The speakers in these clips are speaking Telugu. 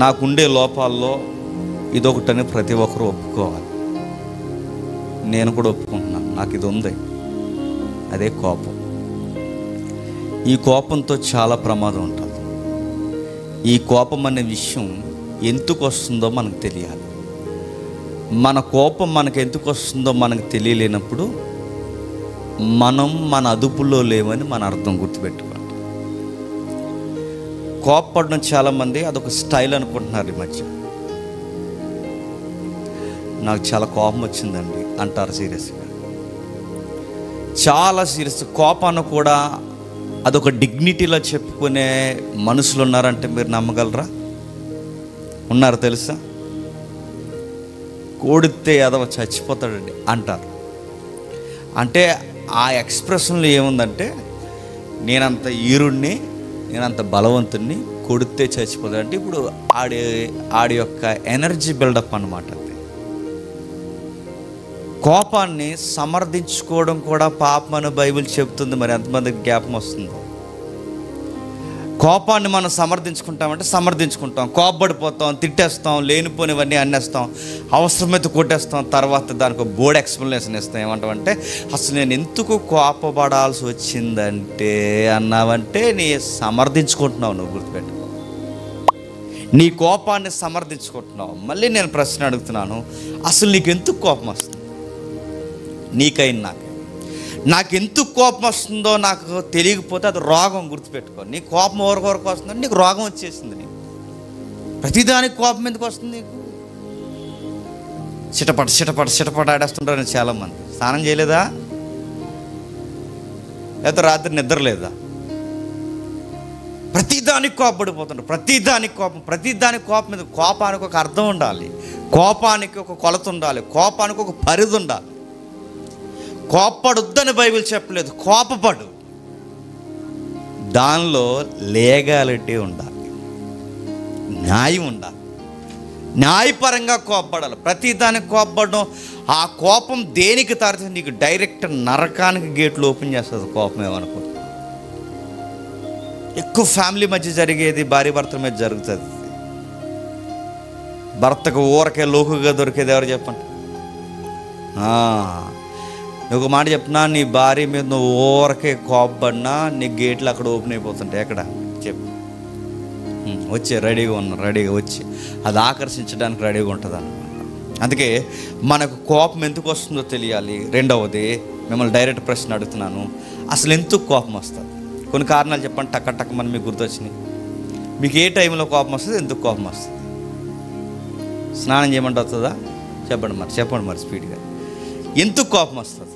నాకుండే లోపాల్లో ఇదొకటని ప్రతి ఒక్కరూ ఒప్పుకోవాలి. నేను కూడా ఒప్పుకుంటున్నాను, నాకు ఇది ఉంది. అదే కోపం. ఈ కోపంతో చాలా ప్రమాదం ఉంటుంది. ఈ కోపం అనే విషయం ఎందుకు వస్తుందో మనకు తెలియాలి. మన కోపం మనకు ఎందుకు వస్తుందో మనకు తెలియలేనప్పుడు మనం మన అదుపులో లేవని మన అర్థం. గుర్తుపెట్టుకోండి. కోపపడడం చాలామంది అదొక స్టైల్ అనుకుంటున్నారు ఈ మధ్య. నాకు చాలా కోపం వచ్చిందండి అంటారు సీరియస్గా, చాలా సీరియస్. కోపాన్ని కూడా అదొక డిగ్నిటీలో చెప్పుకునే మనుషులు ఉన్నారంటే మీరు నమ్మగలరా? ఉన్నారు తెలుసా? కోడితే ఎదవ చచ్చిపోతాడండి అంటారు. అంటే ఆ ఎక్స్ప్రెషన్లో ఏముందంటే, నేనంత ఈరుణ్ణి, నేనంత బలవంతుణ్ణి, కొడితే చచ్చిపోతాడు అంటే ఇప్పుడు ఆడి యొక్క ఎనర్జీ బిల్డప్ అన్నమాట. కోపాన్ని సమర్థించుకోవడం కూడా పాపం అని బైబిల్ చెబుతుంది. మరి ఎంతమందికి జ్ఞాపకం వస్తుందో? కోపాన్ని మనం సమర్థించుకుంటామంటే సమర్థించుకుంటాం, కోపపడిపోతాం, తిట్టేస్తాం, లేనిపోనివన్నీ అన్నేస్తాం, అవసరమైతే కొట్టేస్తాం, తర్వాత దానికి బోర్డ్ ఎక్స్ప్లెనేషన్ ఇస్తాం. ఏమంటామంటే, అసలు నేను ఎందుకు కోపపడాల్సి వచ్చిందంటే అన్నావంటే నీ సమర్థించుకుంటున్నావు. నువ్వు గుర్తుపెట్టుకో, నీ కోపాన్ని సమర్థించుకుంటున్నావు. మళ్ళీ నేను ప్రశ్న అడుగుతున్నాను, అసలు నీకు ఎందుకు కోపం వస్తుంది? నీకైనా నాకెందుకు కోపం వస్తుందో నాకు తెలియకపోతే అది రోగం. గుర్తుపెట్టుకో, నీ కోపం ఎవరికొరకు వస్తుందంటే నీకు రోగం వచ్చేసింది. నీకు ప్రతిదానికి కోపం ఎందుకు వస్తుంది? నీకు చిటపట ఆడేస్తుంటారు చాలామంది. స్నానం చేయలేదా? లేకపోతే రాత్రి నిద్ర లేదా? ప్రతిదానికి కోపపడిపోతుంటారు. ప్రతిదానికి కోపం మీద. కోపానికి ఒక అర్థం ఉండాలి, కోపానికి ఒక కొలత ఉండాలి, కోపానికి ఒక పరిధి ఉండాలి. కోపపడొద్దని బైబిల్ చెప్పలేదు, కోపపడు. దానిలో లీగాలిటీ ఉండాలి, న్యాయం ఉండాలి, న్యాయపరంగా కోపపడాలి. ప్రతిదానికి కోపపడడం, ఆ కోపం దేనికి తారుతుంది? నీకు డైరెక్ట్ నరకానికి గేట్లు ఓపెన్ చేస్తుంది కోపం. ఏమనుకో, ఎక్కువ ఫ్యామిలీ మధ్య జరిగేది భార్య భర్తల మధ్య జరుగుతుంది. భర్తకు ఊరకే లోకుగా దొరికేది ఎవరు చెప్పండి? నువ్వు ఒక మాట చెప్పినా, నీ భార్య మీద నువ్వు ఊరకే కోపపడినా నీ గేట్లు అక్కడ ఓపెన్ అయిపోతుంటాయి. ఎక్కడ చెప్పు? వచ్చి రెడీగా వచ్చి అది ఆకర్షించడానికి రెడీగా ఉంటుంది అన్నమాట. అందుకే మనకు కోపం ఎందుకు వస్తుందో తెలియాలి. రెండవది, మిమ్మల్ని డైరెక్ట్ ప్రశ్న అడుగుతున్నాను, అసలు ఎందుకు కోపం వస్తుంది? కొన్ని కారణాలు చెప్పండి. టక్క మనం మీకు గుర్తొచ్చినాయి. మీకు ఏ టైంలో కోపం వస్తుంది? ఎందుకు కోపం వస్తుంది? స్నానం చేయమంటే వస్తుందా? చెప్పండి మరి స్పీడ్గా. ఎందుకు కోపం వస్తుంది?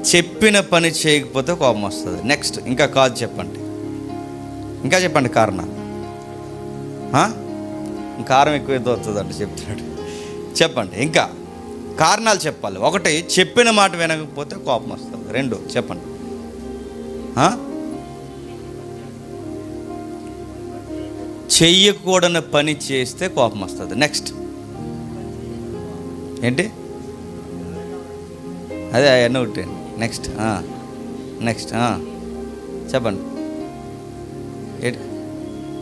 చెప్పిన పని చేయకపోతే కోపం వస్తుంది. నెక్స్ట్ ఇంకా కాదు చెప్పండి, కారణం. కారం ఎక్కువ ఏదో వస్తుంది అంటే చెప్తున్నాడు. చెప్పండి, ఇంకా కారణాలు చెప్పాలి. ఒకటి, చెప్పిన మాట వినకపోతే కోపం వస్తుంది. రెండు, చెప్పండి. చెయ్యకూడని పని చేస్తే కోపం వస్తుంది. నెక్స్ట్ ఏంటి? అదే అవన్నీ ఒకటి. నెక్స్ట్ చెప్పండి.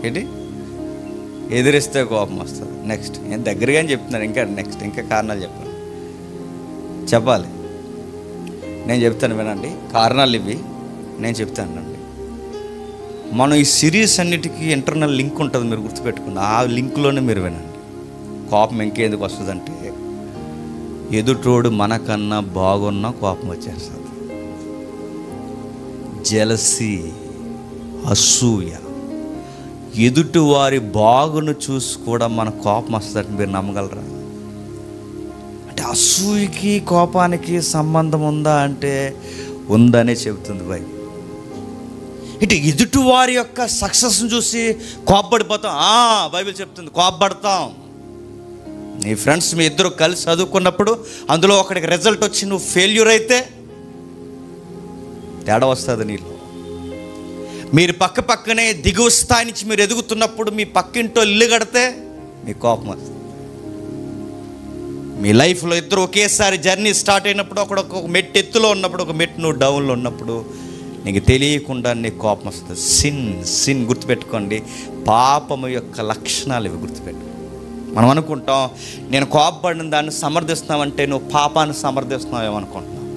ఏంటి? ఎదిరిస్తే కోపం వస్తుంది. నెక్స్ట్ నేను దగ్గరగానే చెప్తున్నాను. ఇంకా కారణాలు చెప్పాలి. నేను చెప్తాను, వినండి. కారణాలు ఇవి నేను చెప్తానండి. మనం ఈ సిరీస్ అన్నిటికీ ఇంటర్నల్ లింక్ ఉంటుంది, మీరు గుర్తుపెట్టుకున్న ఆ లింక్లోనే మీరు వినండి. కోపం ఇంకెందుకు వస్తుందంటే, ఎదుటోడు మనకన్నా బాగున్నా కోపం వచ్చేస్తుంది. జెలసీ, అసూయ, ఎదుటి వారి బాగును చూసి కూడా మన కోపం వస్తుందంటే మీరు నమ్మగలరా? అంటే అసూయకి కోపానికి సంబంధం ఉందా అంటే ఉందనే చెబుతుంది బైబిల్. ఇటు ఎదుటి వారి యొక్క సక్సెస్ని చూసి కోపపడిపోతాం. బైబిల్ చెప్తుంది కోపపడతాం. నీ ఫ్రెండ్స్ మీ ఇద్దరు కలిసి చదువుకున్నప్పుడు అందులో ఒకడికి రిజల్ట్ వచ్చి నువ్వు ఫెయిల్యూర్ అయితే తేడా వస్తుంది నీలో. మీరు పక్కనే దిగువ స్థాయి నుంచి మీరు ఎదుగుతున్నప్పుడు మీ పక్కింటో ఇల్లు కడితే మీ కోపం వస్తుంది. మీ లైఫ్లో ఇద్దరు ఒకేసారి జర్నీ స్టార్ట్ అయినప్పుడు, ఒక మెట్టు ఎత్తులో ఉన్నప్పుడు, ఒక మెట్టు నువ్వు డౌన్లో ఉన్నప్పుడు నీకు తెలియకుండా నీకు కోపం వస్తుంది. సిన్ గుర్తుపెట్టుకోండి. పాపము యొక్క లక్షణాలు ఇవి గుర్తుపెట్టు. మనం అనుకుంటాం నేను కోపపడిన దాన్ని సమర్థిస్తున్నావంటే నువ్వు పాపాన్ని సమర్థిస్తున్నావు ఏమనుకుంటున్నావు.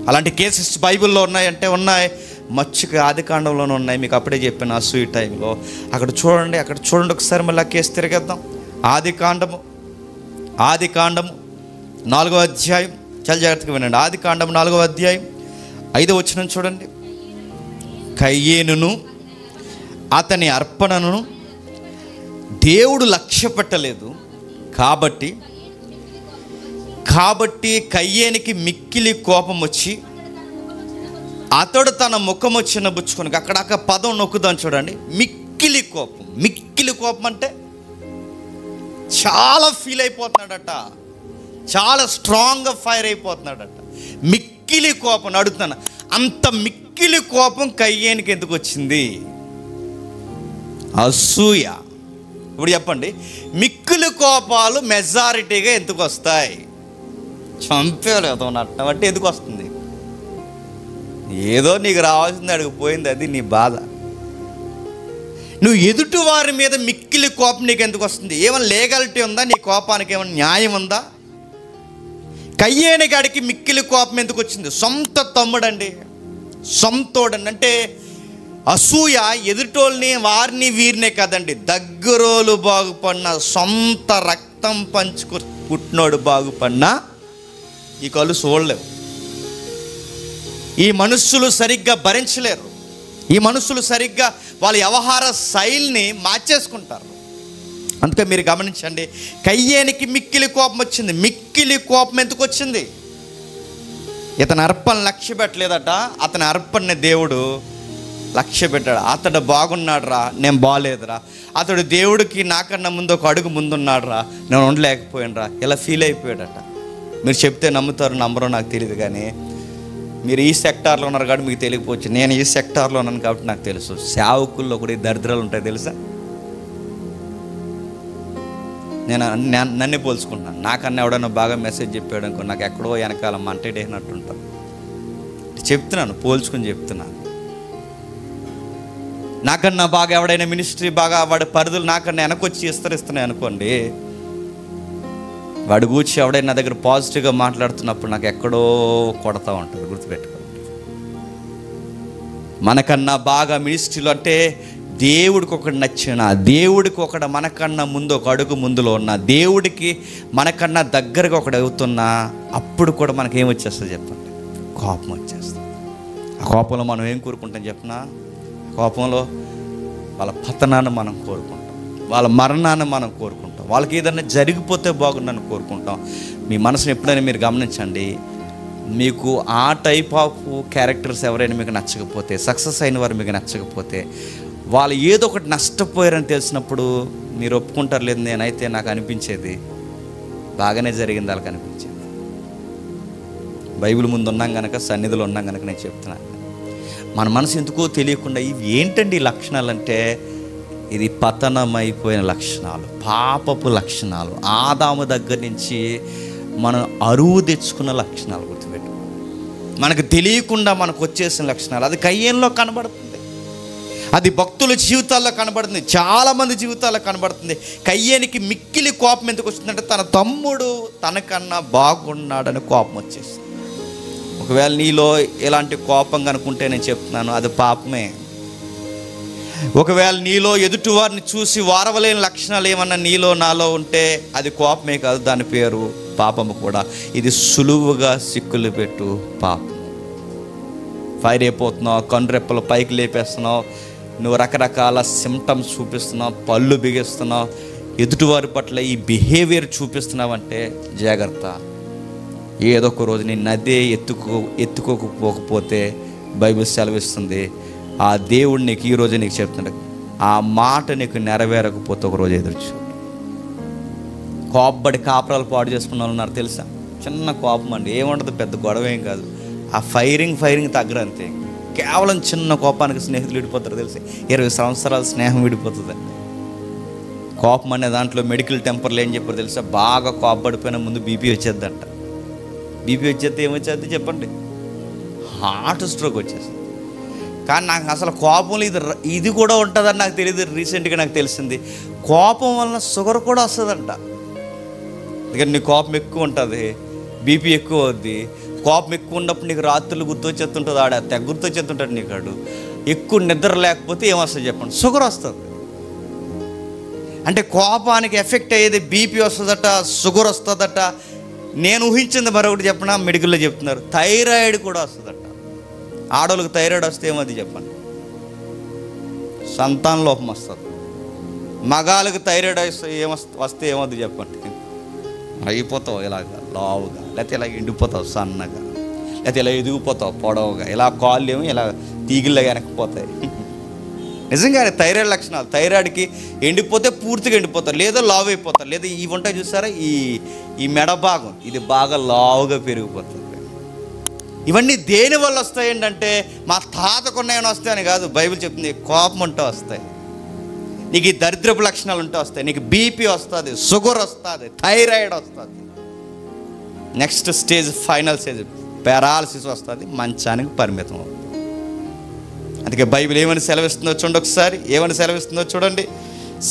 అలాంటి కేసెస్ బైబిల్లో ఉన్నాయంటే ఉన్నాయి. మచ్చుకి ఆదికాండంలోనే ఉన్నాయి. మీకు అప్పుడే చెప్పాను అసూయ టైంలో. అక్కడ చూడండి ఒకసారి మళ్ళీ కేసు తిరిగేద్దాం. ఆదికాండము 4వ అధ్యాయం, చాలా జాగ్రత్తగా వినండి. ఆదికాండము 4వ అధ్యాయం 5వ వచనం చూడండి. కయ్యేనును అతని అర్పణను దేవుడు లక్ష్య పెట్టలేదు కాబట్టి కయ్యేనికి మిక్కిలి కోపం వచ్చి అతడు తన ముఖం వచ్చిన బుచ్చుకొని, అక్కడ పదం నొక్కుదాం చూడండి. మిక్కిలి కోపం అంటే చాలా ఫీల్ అయిపోతున్నాడట, చాలా స్ట్రాంగ్గా ఫైర్ అయిపోతున్నాడట. మిక్కిలి కోపం. అడుగుతాను, అంత మిక్కిలి కోపం కయ్యేనికి ఎందుకు వచ్చింది? అసూయ. ఇప్పుడు చెప్పండి, మిక్కిలి కోపాలు మెజారిటీగా ఎందుకు వస్తాయి? చంపేలేదు అన్నట్టు బట్టి ఎందుకు వస్తుంది? ఏదో నీకు రావాల్సింది అడిగిపోయింది, అది నీ బాధ. నువ్వు ఎదుటి వారి మీద మిక్కిలి కోపం నీకు ఎందుకు వస్తుంది? ఏమైనా లీగాలిటీ ఉందా? నీ కోపానికి ఏమైనా న్యాయం ఉందా? కయ్యేని గాడికి మిక్కిలి కోపం ఎందుకు వచ్చింది? సొంత తమ్ముడండి, సొంతోడండి. అంటే అసూయ ఎదుటోళ్ళని వారిని వీరినే కదండి, దగ్గరోలు బాగుపడినా, సొంత రక్తం పంచుకు పుట్టినోడు బాగుపడినా ఈ కళ్ళు చూడలేవు. ఈ మనుషులు సరిగ్గా భరించలేరు. ఈ మనుషులు సరిగ్గా వాళ్ళ వ్యవహార శైలిని మార్చేసుకుంటారు. అందుకే మీరు గమనించండి, కయ్యేనికి మిక్కిలి కోపం వచ్చింది. మిక్కిలి కోపం ఎందుకు వచ్చింది? ఇతని అర్పణ లక్ష్య పెట్టలేదట. అతని అర్పణని దేవుడు లక్ష్య పెట్టాడు. అతడు బాగున్నాడురా, నేను బాగాలేదురా. అతడు దేవుడికి నాకన్నా ముందు ఒక అడుగు ముందున్నాడురా, నేను ఉండలేకపోయానురా, ఇలా ఫీల్ అయిపోయాడట. మీరు చెప్తే నమ్ముతారు నమ్మరో నాకు తెలియదు, కానీ మీరు ఈ సెక్టార్లో ఉన్నారు కాబట్టి మీకు తెలియకపోవచ్చు. నేను ఈ సెక్టార్లో ఉన్నాను కాబట్టి నాకు తెలుసు. సేవకుల్లో కూడా ఈ దరిద్రాలు ఉంటాయి తెలుసా. నేను నన్నే పోల్చుకుంటున్నాను. నాకన్నా ఎవడన్నా బాగా మెసేజ్ చెప్పాడు అనుకో, నాకు ఎక్కడో వెనకాల మంటేసినట్టు ఉంటాను. చెప్తున్నాను, పోల్చుకుని చెప్తున్నాను. నాకన్నా బాగా ఎవడైనా మినిస్ట్రీ బాగా వాడి పరిధులు నాకన్నా వెనకొచ్చి విస్తరిస్తున్నాయి అనుకోండి, వాడు కూర్చి ఎవడైనా నా దగ్గర పాజిటివ్గా మాట్లాడుతున్నప్పుడు నాకు ఎక్కడో కొడతా ఉంటుంది. గుర్తుపెట్టుకోండి. మనకన్నా బాగా మినిస్ట్రీలో అంటే దేవుడికి ఒకటి నచ్చిన, దేవుడికి ఒకటి మనకన్నా ముందు ఒక అడుగు ముందులో ఉన్న, దేవుడికి మనకన్నా దగ్గరగా ఒకటి అవుతున్నా, అప్పుడు కూడా మనకేం వచ్చేస్తుంది చెప్పండి? కోపం వచ్చేస్తుంది. ఆ కోపంలో మనం ఏం కోరుకుంటాం చెప్పనా? కోపంలో వాళ్ళ పతనాన్ని మనం కోరుకుంటాం, వాళ్ళ మరణాన్ని మనం కోరుకుంటాం, వాళ్ళకి ఏదైనా జరిగిపోతే బాగుందని కోరుకుంటాం. మీ మనసుని ఎప్పుడైనా మీరు గమనించండి, మీకు ఆ టైప్ ఆఫ్ క్యారెక్టర్స్ ఎవరైనా మీకు నచ్చకపోతే, సక్సెస్ అయిన వారు మీకు నచ్చకపోతే, వాళ్ళు ఏదో ఒకటి నష్టపోయారని తెలిసినప్పుడు మీరు ఒప్పుకుంటారు. లేదు, నేనైతే నాకు అనిపించేది బాగానే జరిగింది, వాళ్ళకి అనిపించేది. బైబిల్ ముందు ఉన్నాం కనుక, సన్నిధిలో ఉన్నాం కనుక నేను చెప్తున్నాను. మన మనసు ఎందుకో తెలియకుండా ఇవి ఏంటండి ఈ లక్షణాలు అంటే, ఇది పతనమైపోయిన లక్షణాలు, పాపపు లక్షణాలు, ఆదాము దగ్గర నుంచి మనం అరువు తెచ్చుకున్న లక్షణాలు. గుర్తుపెట్టు, మనకు తెలియకుండా మనకు వచ్చేసిన లక్షణాలు. అది కయ్యేనులో కనబడుతుంది, అది భక్తుల జీవితాల్లో కనబడుతుంది, చాలామంది జీవితాల్లో కనబడుతుంది. కయ్యేనికి మిక్కిలి కోపం ఎందుకు వచ్చిందంటే, తన తమ్ముడు తనకన్నా బాగున్నాడని కోపం వచ్చేసింది. ఒకవేళ నీలో ఎలాంటి కోపం కనుకుంటే నేను చెప్తున్నాను, అది పాపమే. ఒకవేళ నీలో ఎదుటివారిని చూసి వారవలేని లక్షణాలు ఏమన్నా నీలో నాలో ఉంటే అది కోపమే కాదు, దాని పేరు పాపము కూడా. ఇది సులువుగా సిక్కులు పెట్టు పాపం. ఫైర్ అయిపోతున్నావు, కన్నురెప్పలు పైకి లేపేస్తున్నావు, నువ్వు రకరకాల సిమ్టమ్స్ చూపిస్తున్నావు, పళ్ళు బిగిస్తున్నావు, ఎదుటివారి పట్ల ఈ బిహేవియర్ చూపిస్తున్నావు అంటే జాగ్రత్త. ఏదో ఒక రోజు నీ నదే ఎత్తుకోకపోతే బైబిల్ సెలవిస్తుంది, ఆ దేవుడు నీకు ఈరోజు నీకు చెప్తున్నాడు, ఆ మాట నీకు నెరవేరకపోతే ఒకరోజు ఎదుర్చు. కోపబడి కాపురాలు పాడు చేసుకున్న వాళ్ళు ఉన్నారు తెలుసా. చిన్న కోపం అండి, ఏముండదు, పెద్ద గొడవ ఏం కాదు. ఆ ఫైరింగ్ తగ్గరంతే. కేవలం చిన్న కోపానికి స్నేహితులు విడిపోతారు తెలిసి. 20 సంవత్సరాల స్నేహం విడిపోతుందండి. కోపం అనే దాంట్లో మెడికల్ టెంపర్లు ఏం చెప్పారు తెలుసా, బాగా కోపపడిపోయిన ముందు బీపీ వచ్చేద్దంట. బీపీ వచ్చేస్తే ఏమొచ్చేది చెప్పండి? హార్ట్ స్ట్రోక్ వచ్చేస్తుంది. కానీ నాకు అసలు కోపంలో ఇది కూడా ఉంటుందని నాకు తెలియదు. రీసెంట్గా నాకు తెలిసింది, కోపం వలన షుగర్ కూడా వస్తుందంట. ఎందుకంటే నీ కోపం ఎక్కువ ఉంటుంది, బీపీ ఎక్కువ అవుద్ది. కోపం ఎక్కువ ఉన్నప్పుడు నీకు రాత్రులు గుర్తొచ్చేస్తుంటుంది, తెగ గుర్తొచ్చేస్తుంటాడు నీకు. ఆడు ఎక్కువ నిద్ర లేకపోతే ఏమొస్తుంది చెప్పండి, షుగర్ వస్తుంది. అంటే కోపానికి ఎఫెక్ట్ అయ్యేది బీపీ వస్తుందట, షుగర్ వస్తుందట. నేను ఊహించింది మరొకటి చెప్పిన, మెడికల్లో చెప్తున్నారు థైరాయిడ్ కూడా వస్తుందట. ఆడవాళ్ళకి థైరాయిడ్ వస్తే ఏమది చెప్పండి, సంతాన లోపం వస్తుంది. మగాళ్ళకి థైరాయిడ్ వస్తే ఏమవుద్ది చెప్పండి, అయిపోతావు ఇలాగ లావుగా, లేకపోతే ఇలా ఎండిపోతావు సన్నగా, లేకపోతే ఇలా ఎదిగిపోతావు పొడవుగా, ఇలా కాళ్ళు ఏమో ఇలా తీగిళ్ళ వెనక్కిపోతాయి. నిజంగానే థైరాయిడ్ లక్షణాలు. థైరాయిడ్కి ఎండిపోతే పూర్తిగా ఎండిపోతారు, లేదా లావు అయిపోతారు, లేదా ఇవి ఉంటాయి చూసారా, ఈ మెడ భాగం ఇది బాగా లావుగా పెరిగిపోతుంది. ఇవన్నీ దేని వల్ల వస్తాయి ఏంటంటే, మా తాతకున్నాయని వస్తాయని కాదు, బైబిల్ చెప్తుంది కోపం ఉంటే వస్తాయి. నీకు ఈ దరిద్రపు లక్షణాలు ఉంటే వస్తాయి, నీకు బీపీ వస్తుంది, షుగర్ వస్తుంది, థైరాయిడ్ వస్తుంది. Next stage, final stage paralysis వస్తుంది, మంచానికి పరిమితం అవుతుంది. అందుకే బైబిల్ ఏమని సెలవిస్తుందో చూడండి ఒకసారి, ఏమని సెలవిస్తుందో చూడండి.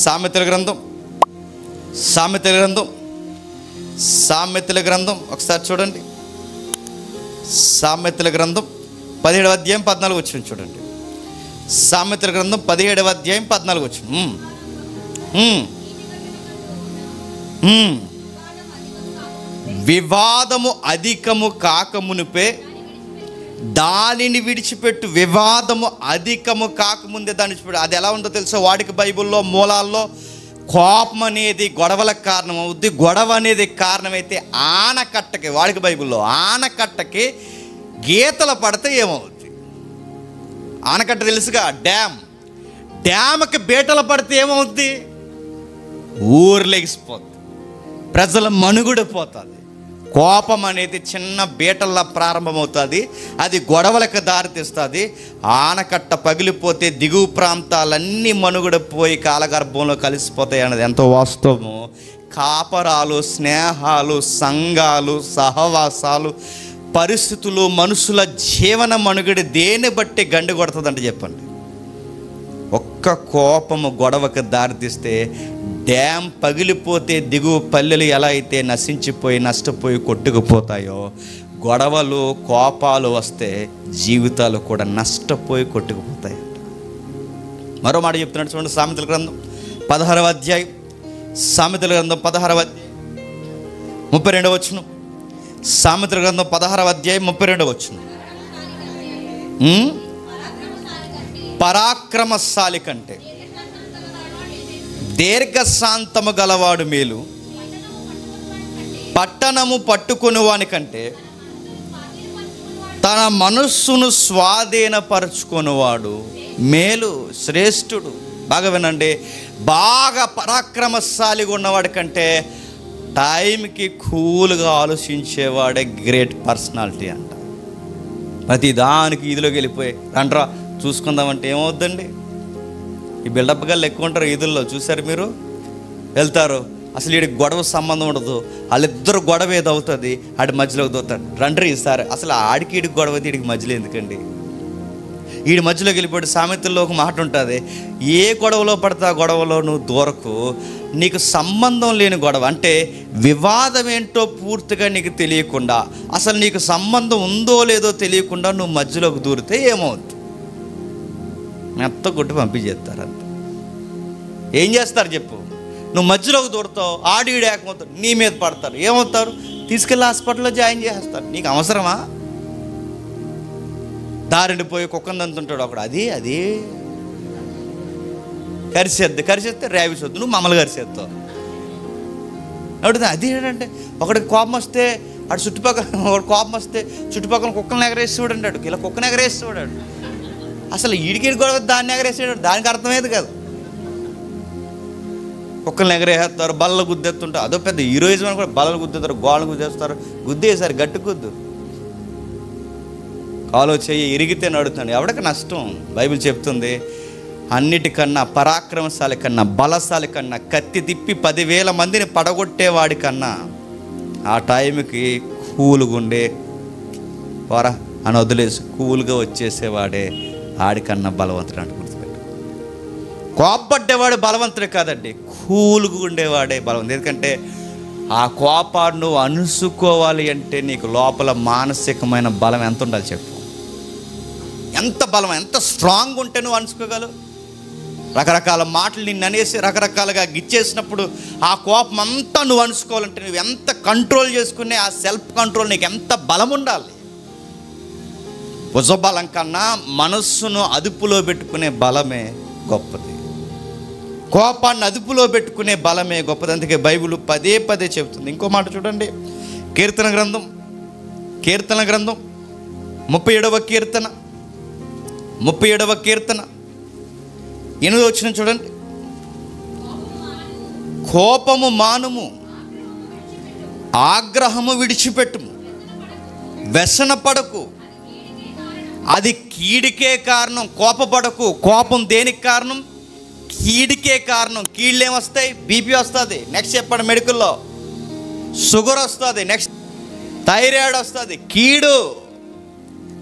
సామెతల గ్రంథం ఒకసారి చూడండి. సామెతల గ్రంథం 17వ అధ్యాయం 14 వచ్చిన చూడండి. సామెతల గ్రంథం 17వ అధ్యాయం 14 వచ్చిన. వివాదము అధికము కాకమునుపే దానిని విడిచిపెట్టు. వివాదము అధికము కాకముందే దాన్ని విడిచిపెట్టు. అది ఎలా ఉందో తెలుసా, వాడికి బైబిల్లో మూలాల్లో కోపం అనేది గొడవలకు కారణం అవుద్ది. గొడవ అనేది కారణమైతే ఆనకట్టకి, వాడికి బైబిల్లో ఆనకట్టకి గీతలు పడితే ఏమవుద్ది, ఆనకట్ట తెలుసుగా, డ్యామ్కి బీటలు పడితే ఏమవుద్ది, ఊరు లెగిసిపోద్ది, ప్రజల మనుగుడు పోతుంది. కోపం అనేది చిన్న బీటల్లా ప్రారంభమవుతుంది, అది గొడవలకు దారితీస్తుంది. ఆనకట్ట పగిలిపోతే దిగువ ప్రాంతాలన్నీ మనుగడ పోయి కాలగర్భంలో కలిసిపోతాయి అన్నది ఎంతో వాస్తవము. కాపరాలు, స్నేహాలు, సంఘాలు, సహవాసాలు, పరిస్థితులు, మనుషుల జీవన మనుగడ దేన్ని బట్టి గండి కొడుతుందంటే చెప్పండి. ఒక్క కోపము గొడవకు దారితీస్తే, డ్యామ్ పగిలిపోతే దిగువ పల్లెలు ఎలా అయితే నష్టపోయి కొట్టుకుపోతాయో, గొడవలు కోపాలు వస్తే జీవితాలు కూడా నష్టపోయి కొట్టుకుపోతాయి. మరో మాట చెప్తున్నాడు చూడండి, సామెతల గ్రంథం 16వ అధ్యాయం 32వ వచనం. సామెతల గ్రంథం 16వ అధ్యాయం 32వ వచనం. పరాక్రమశాలి కంటే దీర్ఘశాంతము గలవాడు మేలు, పట్టణము పట్టుకుని వాని కంటే తన మనస్సును స్వాధీనపరచుకునేవాడు మేలు, శ్రేష్ఠుడు. బాగా వినండి, బాగా పరాక్రమశాలిగా ఉన్నవాడి కంటే టైంకి కూల్గా ఆలోచించేవాడే గ్రేట్ పర్సనాలిటీ అంట. ప్రతి దానికి ఇదిలోకి వెళ్ళిపోయి రండ్రా చూసుకుందామంటే ఏమవుద్దండి, ఈ బిల్డప్ గల్లు ఎక్కువ ఉంటారు ఈదుల్లో, చూసారు మీరు, వెళ్తారు, అసలు వీడికి గొడవ సంబంధం ఉండదు, వాళ్ళిద్దరు గొడవ ఏదో అవుతుంది, ఆడి మధ్యలోకి దోతాడు, రండ్రి ఈసారి అసలు ఆడికి వీడికి గొడవ, వీడికి మధ్యలో ఎందుకండి, వీడి మధ్యలోకి వెళ్ళిపోయి. సామెతల్లో ఒక మాట ఉంటుంది, ఏ గొడవలో పడతా గొడవలో నువ్వు దూరకు, నీకు సంబంధం లేని గొడవ, అంటే వివాదం ఏంటో పూర్తిగా నీకు తెలియకుండా, అసలు నీకు సంబంధం ఉందో లేదో తెలియకుండా నువ్వు మధ్యలోకి దూరితే ఏమవుతుంది, మెత్త కొట్టి పంపించేస్తారు. అంత ఏం చేస్తారు చెప్పు, నువ్వు మధ్యలోకి దూడతావు, ఆడిడు ఏకమవుతారు, నీ మీద పడతారు, ఏమవుతారు, తీసుకెళ్ళి హాస్పిటల్లో జాయిన్ చేసేస్తారు. నీకు అవసరమా? దారిడిపోయి కుక్కను దంతుంటాడు ఒకడు, అది కరిసేస్తే ర్యాబీస్ వద్దు, నువ్వు మమ్మల్ని కరిసేస్తావు. అడుగుతా అది ఏంటంటే, ఒకడికి కోపం వస్తే అటు చుట్టుపక్కల, ఒకటి కోపం వస్తే చుట్టుపక్కల కుక్కలను ఎగరేసి చూడండి, ఇలా కుక్కను ఎగరేసి చూడాడు, అసలు ఈడికి గొడవ దాన్ని ఎగరేసాడు, దానికి అర్థమయ్యేది కాదు. కుక్కలను ఎగరేస్తారు, బల్లలు గుద్దేస్తుంటారు, అదో పెద్ద హీరోయిజం అని కూడా, బల్లలు గుద్దేస్తారు, గోడలు గుద్దేస్తారు, గుద్దేసారి గట్టి గుద్దు, కాలో చెయ్యి ఇరిగితే నడుతున్నాడు, ఎవడికి నష్టం. బైబిల్ చెప్తుంది, అన్నిటికన్నా పరాక్రమశాలి కన్నా, బలశాలి కన్నా, కత్తి తిప్పి 10,000 మందిని పడగొట్టేవాడి కన్నా ఆ టైంకి కూలుగుండే పోరా అని వదిలేసి కూల్గా వచ్చేసేవాడే ఆడికన్నా బలవంతుడు అంటే గుర్తుపెట్టు. కోపడ్డేవాడు బలవంతుడే కాదండి, కూలుగా ఉండేవాడే బలవంతుడు. ఎందుకంటే ఆ కోపాన్ని నువ్వు అణుసుకోవాలి అంటే నీకు లోపల మానసికమైన బలం ఎంత ఉండాలి చెప్పు. ఎంత బలం, ఎంత స్ట్రాంగ్ ఉంటే నువ్వు అణుసుకోగలవు. రకరకాల మాటలు నిన్ను అనేసి రకరకాలుగా గిచ్చేసినప్పుడు ఆ కోపం అంతా నువ్వు అణుసుకోవాలంటే నువ్వు ఎంత కంట్రోల్ చేసుకునే ఆ సెల్ఫ్ కంట్రోల్ నీకు ఎంత బలం ఉండాలి. భుజబలం కన్నా మనస్సును అదుపులో పెట్టుకునే బలమే గొప్పది. కోపాన్ని అదుపులో పెట్టుకునే బలమే గొప్పది. అందుకే బైబిల్ పదే పదే చెబుతుంది. ఇంకో మాట చూడండి, కీర్తన గ్రంథం 37వ కీర్తన 8వ వచనం చూడండి. కోపము మానుము, ఆగ్రహము విడిచిపెట్టుము, వ్యసన పడకు, అది కీడికే కారణం. కోపపడకు. కోపం దేనికి కారణం? కీడికే కారణం. కీళ్ళు ఏమొస్తాయి? బీపీ వస్తుంది, నెక్స్ట్ చెప్పండి మెడికల్లో షుగర్ వస్తుంది, నెక్స్ట్ థైరాయిడ్ వస్తుంది. కీడు.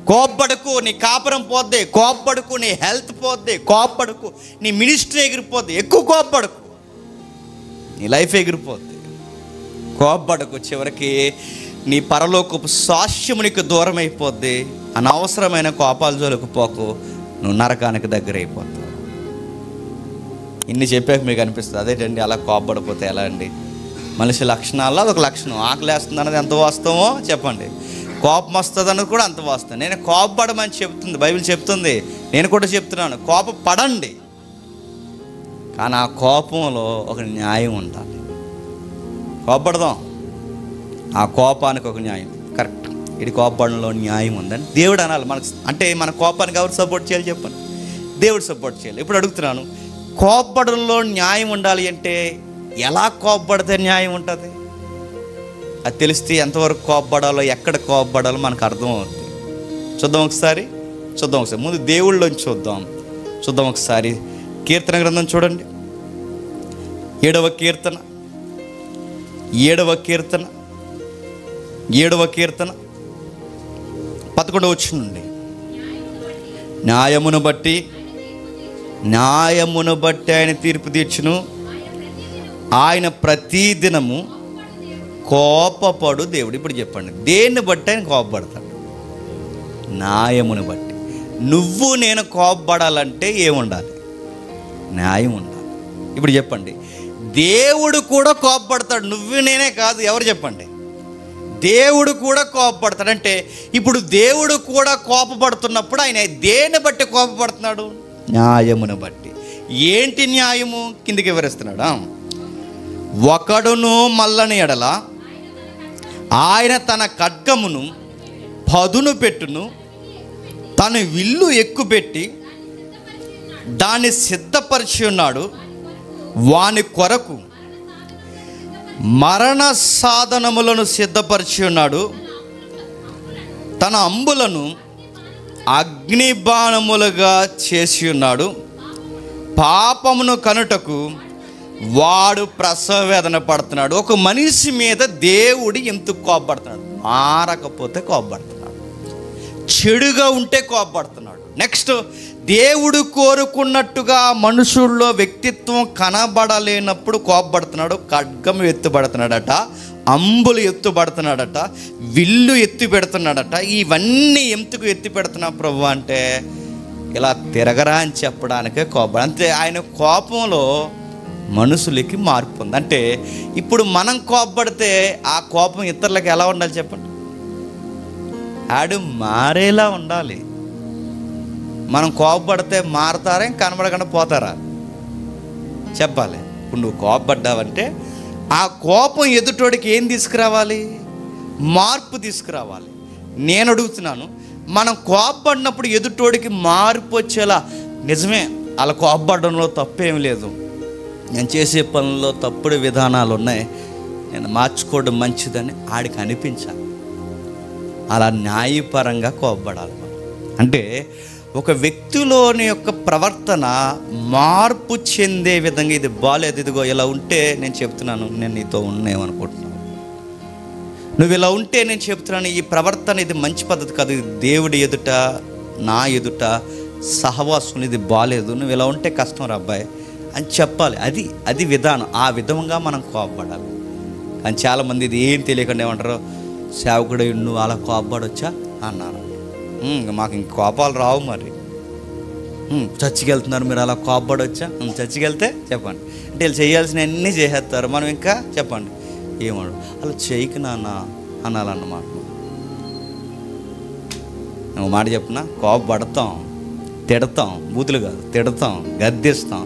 కోప్పడకు, నీ కాపురం పోద్ది. కోప్పడకు, నీ హెల్త్ పోద్ది. కోప్పడకు, నీ మినిస్ట్రీ ఎగిరిపోద్ది. ఎక్కువ కోప్పడకు, నీ లైఫ్ ఎగిరిపోద్ది. కోప్పడకు, చివరికి నీ పరలోకపు సాక్ష్యము నీకు దూరం అయిపోద్ది. అనవసరమైన కోపాల జోలికి పోకు, నువ్వు నరకానికి దగ్గర అయిపోతావు. ఇన్ని చెప్పాక మీకు అనిపిస్తుంది అదేంటండి అలా కోప్పడిపోతే ఎలా అండి? మనిషి లక్షణాల్లో అదొక లక్షణం. ఆకలి వేస్తుంది అన్నది ఎంత వాస్తవమో చెప్పండి, కోపం వస్తుంది అన్నది కూడా అంత వాస్తవం. నేను కోపపడమని చెప్తుంది బైబిల్ చెప్తుంది, నేను కూడా చెప్తున్నాను, కోపపడండి. కానీ ఆ కోపంలో ఒక న్యాయం ఉండాలి. కోపపడదాం, ఆ కోపానికి ఒక న్యాయం. కరెక్ట్, ఇది కోపడంలో న్యాయం ఉందని దేవుడు అనాలి మనకు. అంటే మన కోపానికి ఎవరు సపోర్ట్ చేయాలి చెప్పండి? దేవుడు సపోర్ట్ చేయాలి. ఇప్పుడు అడుగుతున్నాను, కోపడంలో న్యాయం ఉండాలి అంటే ఎలా కోపపడితే న్యాయం ఉంటుంది? అది తెలిస్తే ఎంతవరకు కోపపడాలో, ఎక్కడ కోపపడాలో మనకు అర్థమవుతుంది. చూద్దాం ఒకసారి. ముందు దేవుళ్ళని చూద్దాం ఒకసారి. కీర్తన గ్రంథం చూడండి, 7వ కీర్తన 11వ వచనం నుండి. న్యాయమును బట్టి ఆయన తీర్పు తీర్చును. ఆయన ప్రతి దినము కోపపడు దేవుడు. ఇప్పుడు చెప్పండి, దేన్ని బట్టి ఆయన కోపపడతాడు? న్యాయమును బట్టి. నువ్వు నేను కోపపడాలంటే ఏముండాలి? న్యాయం ఉండాలి. ఇప్పుడు చెప్పండి, దేవుడు కూడా కోపపడతాడు. నువ్వు నేనే కాదు, ఎవరు చెప్పండి? దేవుడు కూడా కోపపడతాడు. అంటే ఇప్పుడు దేవుడు కూడా కోపపడుతున్నప్పుడు ఆయన దేన్ని బట్టి కోపపడుతున్నాడు? న్యాయమును బట్టి. ఏంటి న్యాయము? కిందికి వివరిస్తున్నాడా? ఒకడును మల్లని ఎడల ఆయన తన ఖడ్గమును పదును పెట్టును, తన విల్లు ఎక్కుపెట్టి దాన్ని సిద్ధపరిచి ఉన్నాడు. వాని కొరకు మరణ సాధనములను సిద్ధపరిచి ఉన్నాడు. తన అంబులను అగ్నిబాణములుగా చేసి ఉన్నాడు. పాపమును కనుటకు వాడు ప్రసవ వేదన పడుతున్నాడు. ఒక మనిషి మీద దేవుడు ఎందుకు కోపపడుతున్నాడు? మారకపోతే కోపపడుతున్నాడు, చెడుగా ఉంటే కోపపడుతున్నాడు. నెక్స్ట్, దేవుడు కోరుకున్నట్టుగా మనుషుల్లో వ్యక్తిత్వం కనబడలేనప్పుడు కోపపడుతున్నాడు. ఖడ్గం ఎత్తుపడుతున్నాడట, అంబులు ఎత్తుపడుతున్నాడట, విల్లు ఎత్తి పెడుతున్నాడట. ఇవన్నీ ఎందుకు ఎత్తి పెడుతున్నా ప్రభు అంటే ఇలా తిరగరా అని చెప్పడానికే కోపం. అంతే. ఆయన కోపంలో మనుషులకి మార్పు ఉంది. అంటే ఇప్పుడు మనం కోపపడితే ఆ కోపం ఇతరులకు ఎలా ఉండాలి చెప్పండి? ఆడు మారేలా ఉండాలి. మనం కోపపడితే మారతారా, కనబడకుండా పోతారా? చెప్పాలి. ఇప్పుడు నువ్వు కోపపడ్డావంటే ఆ కోపం ఎదుటోడికి ఏం తీసుకురావాలి? మార్పు తీసుకురావాలి. నేను అడుగుతున్నాను, మనం కోపపడినప్పుడు ఎదుటోడికి మార్పు వచ్చేలా, నిజమే అలా కోపపడడంలో తప్పేం లేదు, నేను చేసే పనుల్లో తప్పుడు విధానాలు ఉన్నాయి, నేను మార్చుకోవడం మంచిదని ఆడికి అనిపించాలి. అలా న్యాయపరంగా కోపపడాలి. అంటే ఒక వ్యక్తిలోని యొక్క ప్రవర్తన మార్పు చెందే విధంగా, ఇది బాలేదు, ఇదిగో ఇలా ఉంటే నేను చెప్తున్నాను, నేను నీతో ఉన్నామనుకుంటున్నాను, నువ్వు ఇలా ఉంటే నేను చెప్తున్నాను ఈ ప్రవర్తన ఇది మంచి పద్ధతి కాదు, ఇది దేవుడి ఎదుట నా ఎదుట సహవాసం ఇది బాగాలేదు, నువ్వు ఇలా ఉంటే కష్టం రా అబ్బాయి అని చెప్పాలి. అది విధానం. ఆ విధంగా మనం కోపపడాలి. కానీ చాలామంది ఇది ఏం తెలియకుండా ఏమంటారు, సేవకుడు నువ్వు అలా కోపపడొచ్చా అన్నారు. మాకు ఇంక కోపాలు రావు. మరి చర్చికి వెళ్తున్నారు, మీరు అలా కోపపడొచ్చా? చర్చికి వెళ్తే చెప్పండి అంటే వీళ్ళు చేయాల్సిన అన్నీ చేసేస్తారు, మనం ఇంకా చెప్పండి ఏమడు అలా చేయకు నాన్న అనాలన్నమాట. నువ్వు మాట చెప్పినా కోపపడతాం, తిడతాం, బూతులు కాదు తిడతాం, గద్దిస్తాం.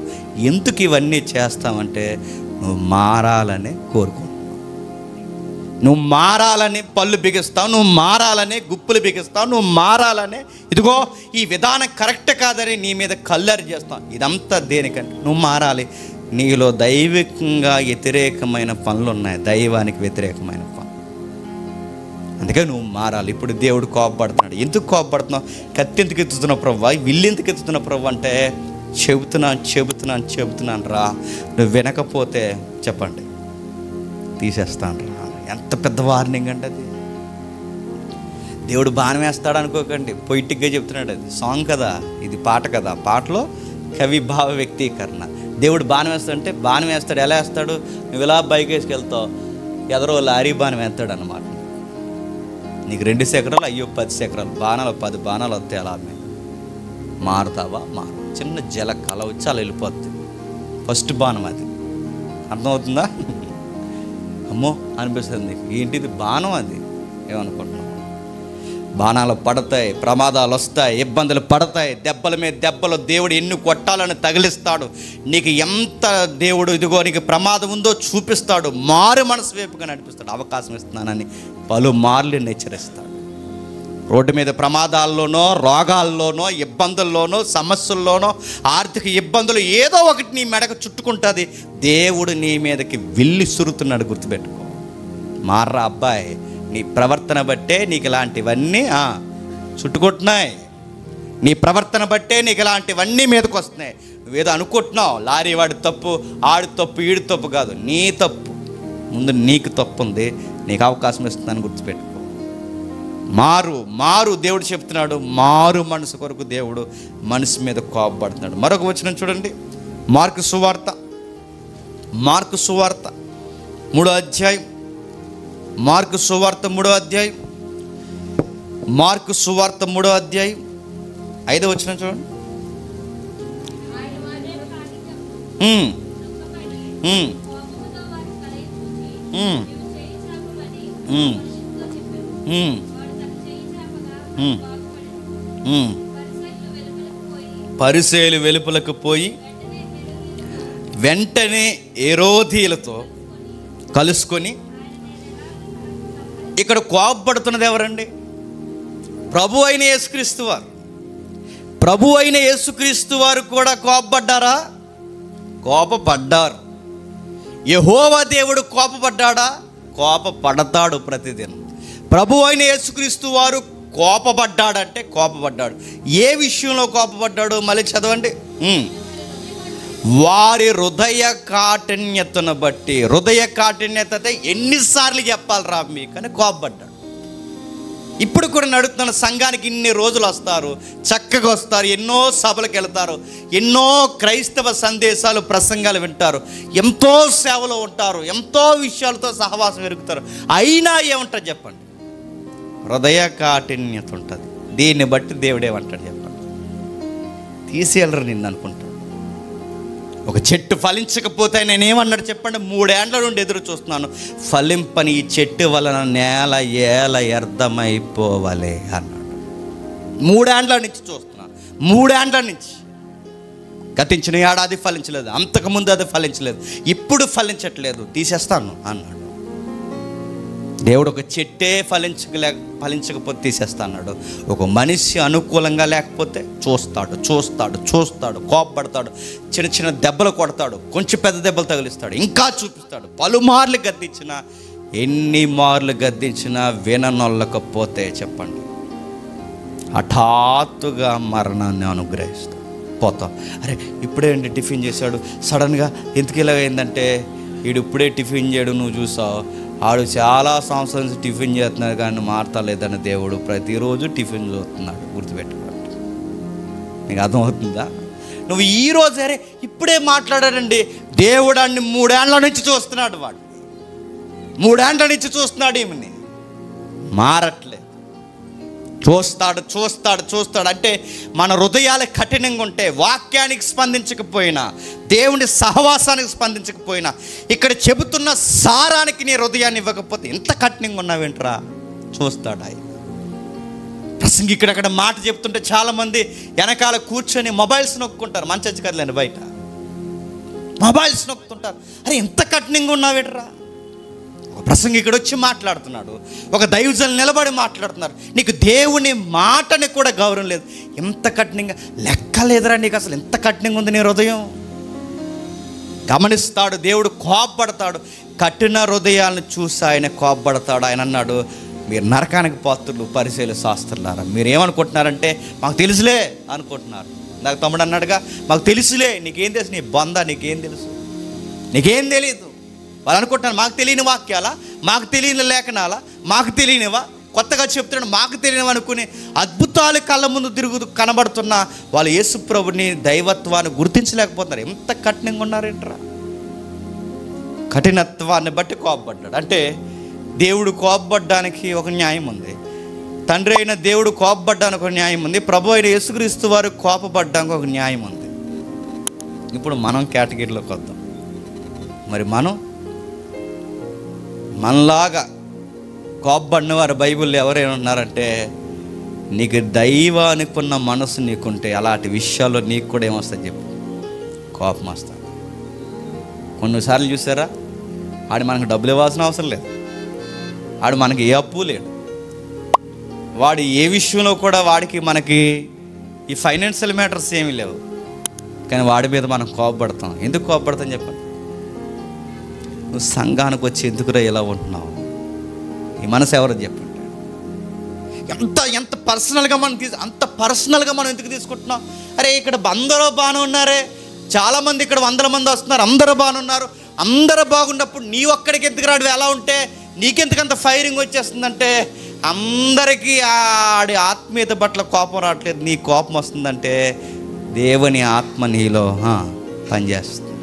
ఎందుకు ఇవన్నీ చేస్తామంటే నువ్వు మారాలని కోరుకుంటున్నావు, నువ్వు మారాలని పళ్ళు బిగిస్తావు, నువ్వు మారాలని గుప్పులు బిగిస్తావు, నువ్వు మారాలని ఇదిగో ఈ విధానం కరెక్ట్ కాదని నీ మీద కల్లరి చేస్తావు. ఇదంతా దేనికంటే నువ్వు మారాలి. నీలో దైవికంగా వ్యతిరేకమైన పనులు ఉన్నాయి, దైవానికి వ్యతిరేకమైన పనులు. అందుకే నువ్వు మారాలి. ఇప్పుడు దేవుడు కోపపడుతున్నాడు. ఎందుకు కోపపడుతున్నావు? కత్తి ఎందుకు ఎత్తుతున్నావు ప్రభు, విల్లు ఎందుకు ఎత్తుతున్నావు ప్రభు అంటే చెబుతున్నాను రా, నువ్వు వినకపోతే చెప్పండి తీసేస్తాను రా. ఎంత పెద్ద వార్నింగ్ అంటే అది. దేవుడు బాణం వేస్తాడు అనుకోకండి, పొయిటిక్గా చెప్తున్నాడు. అది సాంగ్ కదా, ఇది పాట కదా. పాటలో కవి భావ వ్యక్తీకరణ. దేవుడు బాణం వేస్తాడంటే బాణం వేస్తాడు. ఎలా వేస్తాడు? నువ్వు ఇలా బైక్ వేసుకెళ్తావు, ఎదరో లారీ బాణం వేస్తాడు అన్నమాట. నీకు 2 చక్రాలు, అయ్యో 10 చక్రాలు, బాణాలు 10 బాణాలు వస్తాయి. అలా మారుతావా? మారు. చిన్న జల కల వచ్చి అలా వెళ్ళిపోద్ది. ఫస్ట్ బాణం అది. అర్థమవుతుందా? అమ్మో అనిపిస్తుంది. ఏంటిది బాణం? అది ఏమనుకుంటున్నావు? బాణాలు పడతాయి, ప్రమాదాలు వస్తాయి, ఇబ్బందులు పడతాయి, దెబ్బల మీద దెబ్బలు. దేవుడు ఎన్ని కొట్టాలని తగిలిస్తాడు. నీకు ఎంత దేవుడు ఇదిగో నీకు ప్రమాదం ఉందో చూపిస్తాడు. మారు మనసు వైపుగా నడిపిస్తాడు. అవకాశం ఇస్తున్నానని పలుమార్లు హెచ్చరిస్తాడు. రోడ్డు మీద ప్రమాదాల్లోనో, రోగాల్లోనో, ఇబ్బందుల్లోనో, సమస్యల్లోనో, ఆర్థిక ఇబ్బందులు ఏదో ఒకటి నీ మెడకు చుట్టుకుంటుంది. దేవుడు నీ మీదకి విల్లి సురుతున్నాడు. గుర్తుపెట్టుకో. మార్రా అబ్బాయి, నీ ప్రవర్తన బట్టే నీకు ఇలాంటివన్నీ చుట్టుకుంటున్నాయి. నీ ప్రవర్తన బట్టే నీకు ఇలాంటివన్నీ మీదకి వస్తున్నాయి. నువ్వేదో అనుకుంటున్నావు లారీ వాడి తప్పు, ఆడి తప్పు, ఈడి తప్పు కాదు, నీ తప్పు. ముందు నీకు తప్పు ఉంది, నీకు అవకాశం ఇస్తుందని గుర్తుపెట్టుకో. మారు దేవుడు చెప్తున్నాడు. మారు మనసు కొరకు దేవుడు మనసు మీద కోపపడుతున్నాడు. మరొక వచనం చూడండి, మార్కు సువార్త 3వ అధ్యాయం. మార్కు సువార్త 3వ అధ్యాయం. మార్కు సువార్త 3వ అధ్యాయం 5వ వచనం చూడండి. పరిసయ్యులు వెలుపలకు పోయి వెంటనే హేరోదీయులతో కలుసుకొని. ఇక్కడ కోపపడుతున్నది ఎవరండి? ప్రభు అయిన యేసుక్రీస్తు వారు. ప్రభు అయిన యేసుక్రీస్తు వారు కూడా కోపపడ్డారా? కోపపడ్డారు. యెహోవా దేవుడు కోపపడ్డాడా? కోపపడతాడు ప్రతిదినం. ప్రభు అయిన యేసుక్రీస్తు వారు కోపపడ్డాడంటే కోపపడ్డాడు. ఏ విషయంలో కోపపడ్డాడు? మళ్ళీ చదవండి. వారి హృదయ కాఠిన్యతను బట్టి. హృదయ కాఠిన్యత అయితే ఎన్నిసార్లు చెప్పాలి రా మీకు అని కోపపడ్డాడు. ఇప్పుడు కూడా నడుస్తున్న సంఘానికి ఇన్ని రోజులు వస్తారు, చక్కగా వస్తారు, ఎన్నో సభలకు వెళ్తారు, ఎన్నో క్రైస్తవ సందేశాలు, ప్రసంగాలు వింటారు, ఎంతో సేవలో ఉంటారు, ఎంతో విషయాలతో సహవాసం ఎరుగుతారు. అయినా ఏమంటారు చెప్పండి? హృదయ కాఠిన్యత ఉంటుంది. దీన్ని బట్టి దేవుడేమంటాడు చెప్పండి? తీసేయలరు నిన్ను అనుకుంటాడు. ఒక చెట్టు ఫలించకపోతే నేనేమన్నాడు చెప్పండి? 3 ఏండ్ల నుండి ఎదురు చూస్తున్నాను, ఫలింపని ఈ చెట్టు వలన నేల ఏల వ్యర్థమైపోవాలి అన్నాడు. 3 ఏండ్ల నుంచి చూస్తున్నాను. 3 ఏండ్ల నుంచి. గతించిన ఏడాది ఫలించలేదు, అంతకుముందు అది ఫలించలేదు, ఇప్పుడు ఫలించట్లేదు, తీసేస్తాను అన్నాడు. దేవుడు ఒక చెట్టే ఫలించకపోతే తీసేస్తా అన్నాడు. ఒక మనిషి అనుకూలంగా లేకపోతే చూస్తాడు, కోపపడతాడు, చిన్న చిన్న దెబ్బలు కొడతాడు, కొంచెం పెద్ద దెబ్బలు తగిలిస్తాడు, ఇంకా చూపిస్తాడు. పలుమార్లు గద్దించినా, ఎన్ని మార్లు గద్దించినా విననొల్లకపోతే చెప్పండి హఠాత్తుగా మరణాన్ని అనుగ్రహిస్తాడు. పోతాం. అరే ఇప్పుడేంటి టిఫిన్ చేశాడు, సడన్గా ఎందుకు ఇలా అయిందంటే వీడు ఇప్పుడే టిఫిన్ చేయడు, నువ్వు చూసావు, ఆడు చాలా సంవత్సరాల నుంచి టిఫిన్ చేస్తున్నాడు కానీ మారతలేదని దేవుడు ప్రతిరోజు టిఫిన్ చూస్తున్నాడు. గుర్తుపెట్టుకోండి. నీకు అర్థమవుతుందా? నువ్వు ఈరోజు అరే ఇప్పుడే మాట్లాడాడండి, దేవుడు అన్ని 3 ఏళ్ల నుంచి చూస్తున్నాడు, వాడు 3 ఏళ్ల నుంచి చూస్తున్నాడు, ఈమెని మారట్లేదు. చూస్తాడు అంటే మన హృదయాలు కఠినంగా ఉంటే, వాక్యానికి స్పందించకపోయినా, దేవుని సహవాసానికి స్పందించకపోయినా, ఇక్కడ చెబుతున్న సారానికి నీ హృదయాన్ని ఇవ్వకపోతే ఎంత కఠినంగా ఉన్నావేంట్రా, చూస్తాడు ఆయన. ప్రసంగి ఇక్కడక్కడ మాట చెప్తుంటే చాలామంది వెనకాల కూర్చొని మొబైల్స్ నొక్కుంటారు. మంచి కదలేండి, బయట మొబైల్స్ నొక్కుతుంటారు. అరే ఎంత కఠినంగా ఉన్నావేంట్రా. ఒక ప్రసంగి ఇక్కడ వచ్చి మాట్లాడుతున్నాడు, ఒక దైవజనులు నిలబడి మాట్లాడుతున్నారు, నీకు దేవుని మాటని కూడా గౌరవం లేదు. ఎంత కఠినంగా, లెక్కలేదురా నీకు అసలు ఎంత కఠినంగా ఉంది నీ హృదయం. గమనిస్తాడు, దేవుడు కోపపడతాడు. కఠిన హృదయాలను చూసి ఆయన కోపపడతాడు. ఆయన అన్నాడు, మీరు నరకానికి పాత్రులు పరిశీలి శాస్త్రులారా. మీరు ఏమనుకుంటున్నారంటే మాకు తెలుసులే అనుకుంటున్నారు. నాకు తమ్ముడు అన్నాడుగా, మాకు తెలుసులే. నీకేం తెలుసు, నీ బొంద, నీకేం తెలుసు, నీకేం తెలియదు. వాళ్ళు అనుకుంటున్నారు మాకు తెలియని వాక్యాలా, మాకు తెలియని లేఖనాలా, మాకు తెలియనివా, కొత్తగా చెప్తున్నాడు మాకు తెలియనివి అనుకుని అద్భుతాలు కళ్ళ ముందు కనబడుతున్న వాళ్ళు యేసు ప్రభుని దైవత్వాన్ని గుర్తించలేకపోతున్నారు. ఎంత కఠినంగా ఉన్నారేంట్రా. కఠినత్వాన్ని బట్టి కోపపడ్డాడు. అంటే దేవుడు కోపపడ్డానికి ఒక న్యాయం ఉంది, తండ్రి అయిన దేవుడు కోపపడ్డానికి ఒక న్యాయం ఉంది, ప్రభు అయిన యేసుక్రీస్తు వారు కోపపడ్డానికి ఒక న్యాయం ఉంది. ఇప్పుడు మనం కేటగిరీలోకి వద్దాం. మరి మనలాగా కోపపడిన వారు బైబిల్లో ఎవరైనా ఉన్నారంటే, నీకు దైవానికి ఉన్న మనసు నీకుంటే అలాంటి విషయాల్లో నీకు కూడా ఏమొస్తుంది చెప్పు, కోపం వస్తుంది. కొన్నిసార్లు చూసారా, ఆడు మనకు డబ్బులు ఇవ్వాల్సిన అవసరం లేదు, ఆడు మనకి ఏ అప్పు లేడు, వాడు ఏ విషయంలో కూడా మనకి ఈ ఫైనాన్షియల్ మ్యాటర్స్ ఏమీ లేవు, కానీ వాడి మీద మనం కోపపడతాం. ఎందుకు కోపపడతాం చెప్పండి? నువ్వు సంఘానికి వచ్చి ఎందుకురా ఇలా ఉంటున్నావు, ఈ మనసు ఎవరని చెప్పండి. ఎంత పర్సనల్గా అంత పర్సనల్గా మనం ఎందుకు తీసుకుంటున్నాం? అరే ఇక్కడ అందరూ బాగానే ఉన్నారే, చాలామంది ఇక్కడ 100 మంది వస్తున్నారు, అందరూ బాగానే ఉన్నారు, అందరూ బాగున్నప్పుడు నీ ఒక్కడికి ఎందుకు రాడు ఎలా ఉంటే నీకెందుకంత ఫైరింగ్ వచ్చేస్తుందంటే, అందరికీ ఆడి ఆత్మీయత పట్ల కోపం రావట్లేదు, నీ కోపం వస్తుందంటే దేవుని ఆత్మ నీలో పనిచేస్తుంది.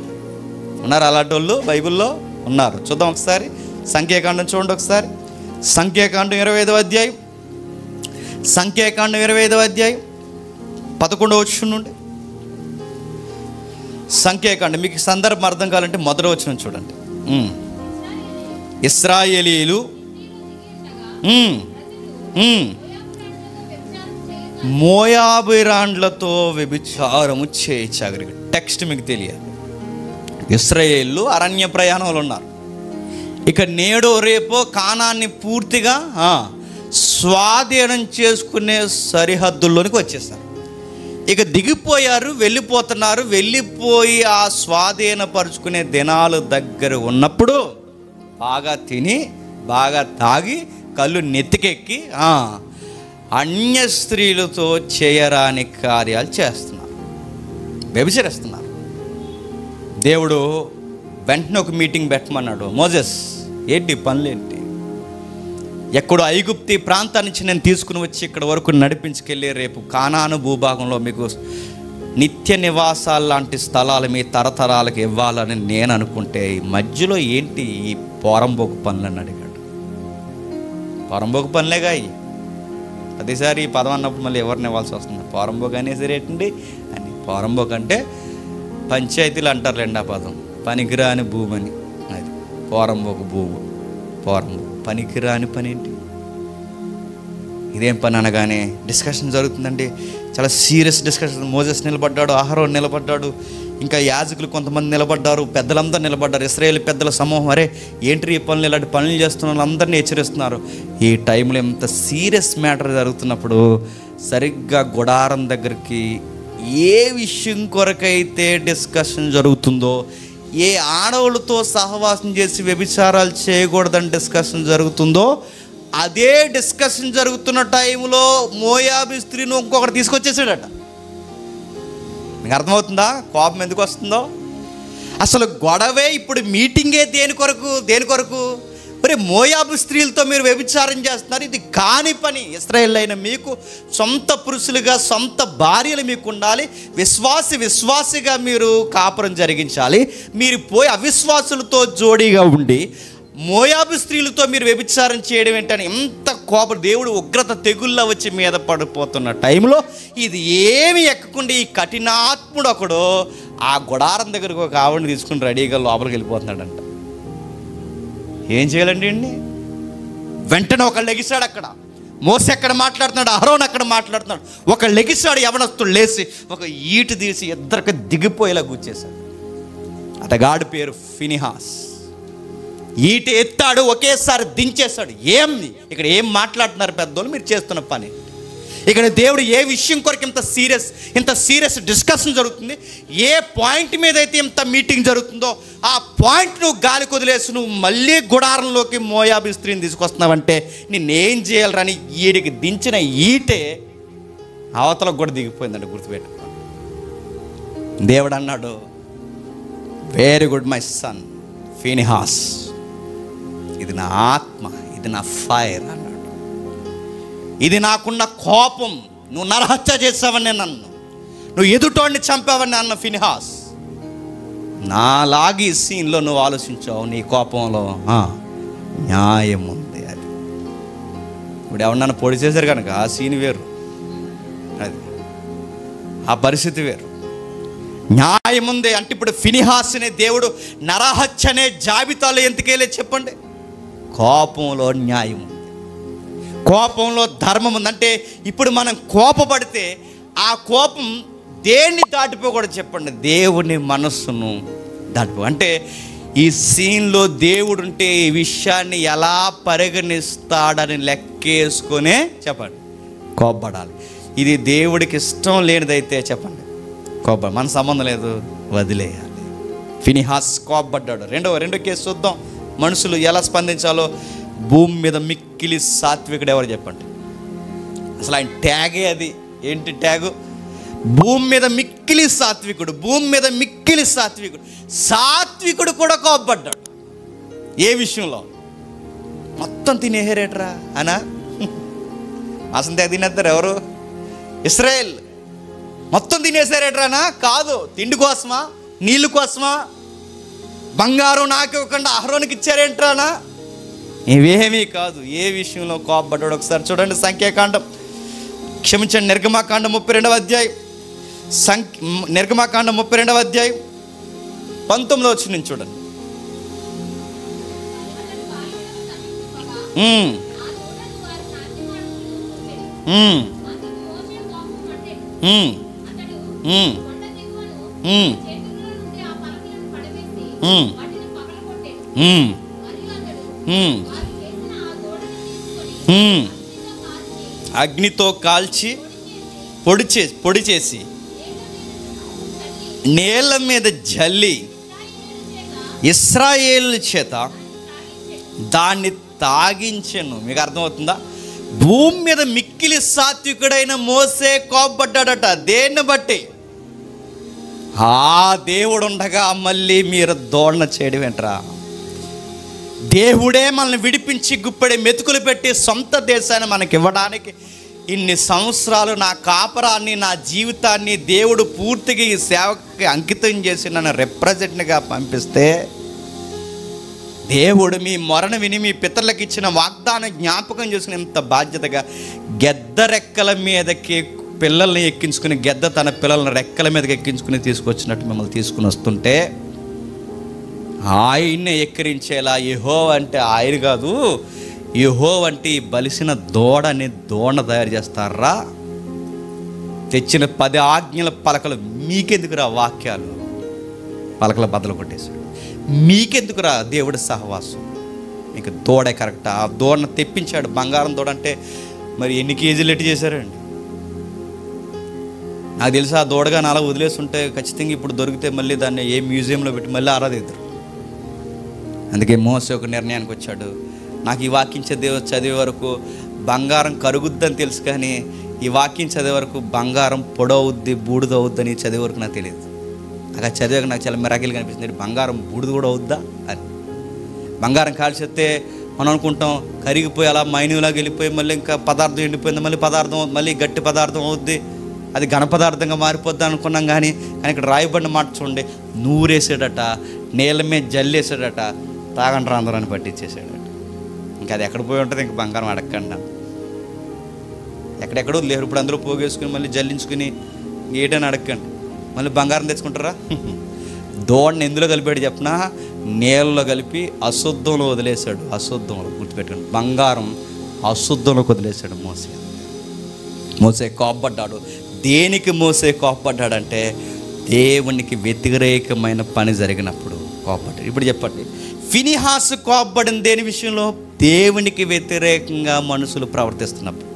ఉన్నారు అలాంటి వాళ్ళు బైబిల్లో ఉన్నారు. చూద్దాం ఒకసారి, సంఖ్యాకాండం చూడండి ఒకసారి. సంఖ్యాకాండం 25వ అధ్యాయం, సంఖ్యాకాండం 25వ అధ్యాయం 11వ వచనం నుండి. సంఖ్యాకాండం మీకు సందర్భం అర్థం కావాలంటే మొదటి వచనం చూడండి. ఇశ్రాయేలీయులు మోయాబీరాండ్లతో వ్యభిచారము చేయసాగారు. టెక్స్ట్ మీకు తెలియాలి. ఇశ్రాయేలు అరణ్య ప్రయాణంలో ఉన్నారు. ఇక నేడో రేపో కానాన్ని పూర్తిగా స్వాధీనం చేసుకునే సరిహద్దుల్లోనికి వచ్చేసారు. ఇక దిగిపోయారు, వెళ్ళిపోతున్నారు. వెళ్ళిపోయి ఆ స్వాధీనపరుచుకునే దినాలు దగ్గర ఉన్నప్పుడు బాగా తిని బాగా తాగి కళ్ళు నెత్తికెక్కి అన్య స్త్రీలతో చేయరాని కార్యాలు చేస్తున్నారు, వ్యభిచరిస్తున్నారు. దేవుడు వెంటనే ఒక మీటింగ్ పెట్టమన్నాడు. మోజెస్, ఏంటి పనులేంటి? ఎక్కడో ఐగుప్తి ప్రాంతం నుంచి నేను తీసుకుని వచ్చి ఇక్కడ వరకు నడిపించుకెళ్ళి రేపు కానాను భూభాగంలో మీకు నిత్య నివాసాలు లాంటి స్థలాలు మీ తరతరాలకు ఇవ్వాలని నేను అనుకుంటే ఈ మధ్యలో ఏంటి ఈ పోరంబోకు పనులని అడిగాడు. పోరంబోకు పనులేగా ఈ ప్రతిసారి ఈ పదం అన్నప్పుడు మళ్ళీ ఎవరిని ఇవ్వాల్సి వస్తుంది. పోరంబోకు అనేసి రేటండి అని. పోరంబోకు అంటే పంచాయతీలు అంటారులేండి ఆ పదం, పనికిరాని భూమని. అది పోరంబోకు భూము. పోరంబోకు పనికిరాని పని ఏంటి? ఇదేం పని అనగానే డిస్కషన్ జరుగుతుందండి, చాలా సీరియస్ డిస్కషన్. మోజెస్ నిలబడ్డాడు, అహరోన్ నిలబడ్డాడు, ఇంకా యాజకులు కొంతమంది నిలబడ్డారు, పెద్దలందరూ నిలబడ్డారు. ఇశ్రాయేలు పెద్దల సమూహం, అరే ఏంటి ఈ పనులు, ఇలాంటి పనులు చేస్తున్న వాళ్ళందరినీ హెచ్చరిస్తున్నారు. ఈ టైంలో ఎంత సీరియస్ మ్యాటర్ జరుగుతున్నప్పుడు సరిగ్గా గుడారం దగ్గరికి ఏ విషయం కొరకైతే డిస్కషన్ జరుగుతుందో, ఏ ఆడవులతో సహవాసం చేసి వ్యభిచారాలు చేయకూడదని డిస్కషన్ జరుగుతుందో, అదే డిస్కషన్ జరుగుతున్న టైంలో మోయాబీ స్త్రీని ఇంకొకటి తీసుకొచ్చేసాడట. మీకు అర్థమవుతుందా కోపం ఎందుకు వస్తుందో? అసలు గొడవే ఇప్పుడు మీటింగే దేని కొరకు? మరి మోయాబు స్త్రీలతో మీరు వ్యభిచారం చేస్తున్నారు, ఇది కాని పని. ఇశ్రాయేలు అయిన మీకు సొంత పురుషులుగా సొంత భార్యలు మీకు ఉండాలి, విశ్వాసిగా మీరు కాపురం జరిగించాలి. మీరు పోయి అవిశ్వాసులతో జోడీగా ఉండి మోయాబు స్త్రీలతో మీరు వ్యభిచారం చేయడం ఏంటని ఎంత దేవుడు ఉగ్రత తెగుళ్ళ వచ్చి మీద పడిపోతున్న టైంలో ఇది ఏమి ఎక్కకుండా ఈ కఠినాత్ముడు ఒకడు ఆ గుడారం దగ్గరకు ఒక ఆవిడని తీసుకుని రెడీగా లోపలికి వెళ్ళిపోతున్నాడంట. ఏం చేయాలండి అండి? వెంటనే ఒకళ్ళు లెగిసాడు. అక్కడ మోసే అక్కడ మాట్లాడుతున్నాడు, అహరోన్ అక్కడ మాట్లాడుతున్నాడు. ఒకళ్ళు లెగిసాడు, యవనస్తుడు లేచి ఒక ఈటు తీసి ఇద్దరికి దిగిపోయేలా కూర్చేశాడు. అతగాడి పేరు ఫినిహాస్. ఈట ఎత్తాడు, ఒకేసారి దించేశాడు. ఇక్కడ ఏం మాట్లాడుతున్నారు పెద్దోళ్ళు? మీరు చేస్తున్న పని. ఇక్కడ దేవుడు ఏ విషయం కొరకు ఇంత సీరియస్ డిస్కషన్ జరుగుతుంది, ఏ పాయింట్ మీద అయితే ఇంత మీటింగ్ జరుగుతుందో ఆ పాయింట్ నువ్వు గాలి కొదిలేసి నువ్వు మళ్ళీ గుడారంలోకి మోయాబు స్త్రీని తీసుకొస్తున్నావంటే నిన్నేం చేయాలరని ఈడికి దించిన ఈటే అవతలకు కూడా దిగిపోయిందండి. గుర్తుపెట్టుకో. దేవుడు అన్నాడు, very good my son Phinehas, ఇది నా ఆత్మ, ఇది నా ఫైర్ అన్నాడు. ఇది నాకున్న కోపం. నువ్వు నరహత్య చేసావని నన్ను, నువ్వు ఎదుటోడిని చంపావని అన్న ఫినిహాస్, నాలాగి సీన్లో నువ్వు ఆలోచించావు, నీ కోపంలో న్యాయం ఉంది. అది ఇప్పుడు ఎవరన్నా పొడి చేశారు కనుక ఆ సీన్ వేరు, అది ఆ పరిస్థితి వేరు. న్యాయం ఉంది అంటే ఇప్పుడు ఫినిహాస్ అనే దేవుడు నరహత్య అనే జాబితాలో ఎందుకెళ్ళే చెప్పండి? కోపంలో న్యాయం ఉంది, కోపంలో ధర్మం ఉంది. అంటే ఇప్పుడు మనం కోపపడితే ఆ కోపం దేన్ని దాటిపోకూడదు చెప్పండి? దేవుని మనస్సును దాటిపో. అంటే ఈ సీన్లో దేవుడు ఉంటే ఈ విషయాన్ని ఎలా పరిగణిస్తాడని లెక్కేసుకొనే చెప్పండి కోపపడాలి. ఇది దేవుడికి ఇష్టం లేనిదైతే చెప్పండి కోప, మన సంబంధం లేదు, వదిలేయాలి. ఫినిహాస్ కోపపడ్డాడు. రెండో కేసు చూద్దాం, మనుషులు ఎలా స్పందించాలో. భూమి మీద మిక్కిలి సాత్వికుడు ఎవరు చెప్పండి? అసలు ఆయన ట్యాగే అది. ఏంటి ట్యాగు? భూమి మీద మిక్కిలి సాత్వికుడు. భూమి మీద మిక్కిలి సాత్వికుడు. సాత్వికుడు కూడా కోపపడ్డాడు. ఏ విషయంలో? మొత్తం తినేహేరేట్రా అనా? అసలు తినేస్తారు ఎవరు? ఇశ్రాయేల్ మొత్తం తినేసారేట్రానా? కాదు. తిండి కోసమా? నీళ్ళు కోసమా? బంగారం నాకు ఇవ్వకుండా అహరోనికి ఇచ్చారేంట్రానా? ఇవేమీ కాదు. ఏ విషయంలో కోపడ్డాడు ఒకసారి చూడండి. నిర్గమాకాండం 32వ అధ్యాయం. నిర్గమాకాండం 32వ అధ్యాయం 19వ వచనం చూడండి. అగ్నితో కాల్చి పొడి చేసి నేల మీద జల్లి ఇశ్రాయేలు చేత దాన్ని తాగించెను. మీకు అర్థమవుతుందా? భూమి మీద మిక్కిలి సాత్వికుడైన మోసే కోపడ్డాడట. దేన్ని బట్టి? ఆ దేవుడు ఉండగా మళ్ళీ మీరు దోళన చేయడం ఏంట్రా? దేవుడే మనల్ని విడిపించి గుప్పెడి మెతుకులు పెట్టి సొంత దేశాన్ని మనకి ఇవ్వడానికి ఇన్ని సంవత్సరాలు నా కాపరాన్ని, నా జీవితాన్ని దేవుడు పూర్తిగా ఈ సేవకి అంకితం చేసి నన్ను రిప్రజెంట్గా పంపిస్తే దేవుడు మీ మొరను విని మీ పితరులకు ఇచ్చిన వాగ్దానం జ్ఞాపకం చేసుకుని ఇంత బాధ్యతగా గెద్ద రెక్కల మీదకి పిల్లల్ని ఎక్కించుకుని, గెద్ద తన పిల్లల్ని రెక్కల మీదకి ఎక్కించుకుని తీసుకొచ్చినట్టు మిమ్మల్ని తీసుకుని వస్తుంటే ఆయన్నే ఎక్కిరించేలా యెహోవా అంటే ఆయన కాదు, యెహోవా అంటే ఈ బలిసిన దూడని తయారు చేస్తారా? తెచ్చిన 10 ఆజ్ఞల పలకలు మీకెందుకురా? వాక్యాలు పలకల బద్దలు కొట్టేశాడు. మీకెందుకురా దేవుడి సహవాసం? మీకు దూడే కరెక్టా? ఆ దూడను తెప్పించాడు. బంగారం దూడ అంటే మరి ఎన్ని కేజీలు ఎట్టి చేశారండి? నాకు తెలిసి ఆ దూడగా అలా వదిలేస్తుంటే ఖచ్చితంగా ఇప్పుడు దొరికితే మళ్ళీ దాన్ని ఏ మ్యూజియంలో పెట్టి మళ్ళీ ఆరాధిద్దరు. అందుకే మోసే ఒక నిర్ణయానికి వచ్చాడు. నాకు ఈ వాక్యం చదివే వరకు బంగారం కరుగుద్దని తెలుసు, కానీ ఈ వాక్యం చదివే వరకు బంగారం పొడవుద్ది, బూడిదవుద్ది అని చదివే వరకు నాకు తెలియదు. అక్కడ చదివాక నాకు చాలా మిరాకిల్ కనిపిస్తుంది. బంగారం బూడిద కూడా అవుద్దా అని. బంగారం కాల్చేస్తే మనం అనుకుంటాం కరిగిపోయి అలా మైన్యూలాగా వెళ్ళిపోయి మళ్ళీ ఇంకా పదార్థం ఎండిపోయింది, మళ్ళీ గట్టి పదార్థం అవుద్ది, అది ఘన పదార్థంగా మారిపోద్ది అనుకున్నాం. కానీ ఇక్కడ రాయబడిన మాట చూడండి, నూరేసాడట, నీళ్ళ మీద జల్లేసాడట, తాగండి రా అందరూ అని పట్టించేసాడట. ఇంకా అది ఎక్కడ పోయి ఉంటుంది? ఇంక బంగారం అడగకుండా ఎక్కడెక్కడో లేరు. ఇప్పుడు అందరూ పోగేసుకుని మళ్ళీ జల్లించుకుని ఏటని అడగండి, మళ్ళీ బంగారం తెచ్చుకుంటారా? దోడని ఎందులో కలిపాడు చెప్పినా, నీళ్ళలో కలిపి అశుద్ధంలో వదిలేశాడు. అశుద్ధంలో గుర్తుపెట్టుకోండి, బంగారం అశుద్ధంలోకి వదిలేశాడు మోసే కోప్పడ్డాడు. దేనికి మోసే కోప్పడ్డాడంటే దేవునికి వ్యతిరేకమైన పని జరిగినప్పుడు కోప్పడ్డాడు. ఇప్పుడు చెప్పండి, ఫినిహాసు కోప్పడిన దేని విషయంలో? దేవునికి వ్యతిరేకంగా మనుషులు ప్రవర్తిస్తున్నప్పుడు.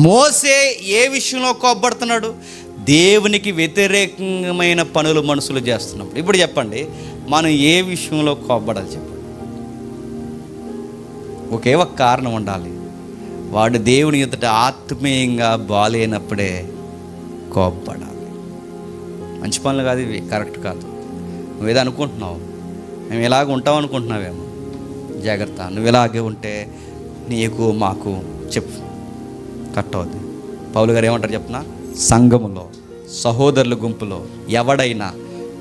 మోసే ఏ విషయంలో కోప్పడుతున్నాడు? దేవునికి వ్యతిరేకమైన పనులు మనుషులు చేస్తున్నప్పుడు. ఇప్పుడు చెప్పండి, మనం ఏ విషయంలో కోప్పడాలి చెప్పండి? ఒకే ఒక కారణం ఉండాలి, వాడు దేవుని ఎదుట ఆత్మీయంగా బాలేనప్పుడే కోప్పడాలి. మంచి పనులు కాదు ఇవి, కరెక్ట్ కాదు. నువ్వేదో అనుకుంటున్నావు, మేము ఇలాగ ఉంటాం అనుకుంటున్నావేమో, జాగ్రత్త. నువ్వు ఇలాగే ఉంటే నీకు మాకు చెప్పు కట్ అవుద్ది. పౌలు గారు ఏమంటారు చెప్పిన, సంఘములో సహోదరుల గుంపులో ఎవడైనా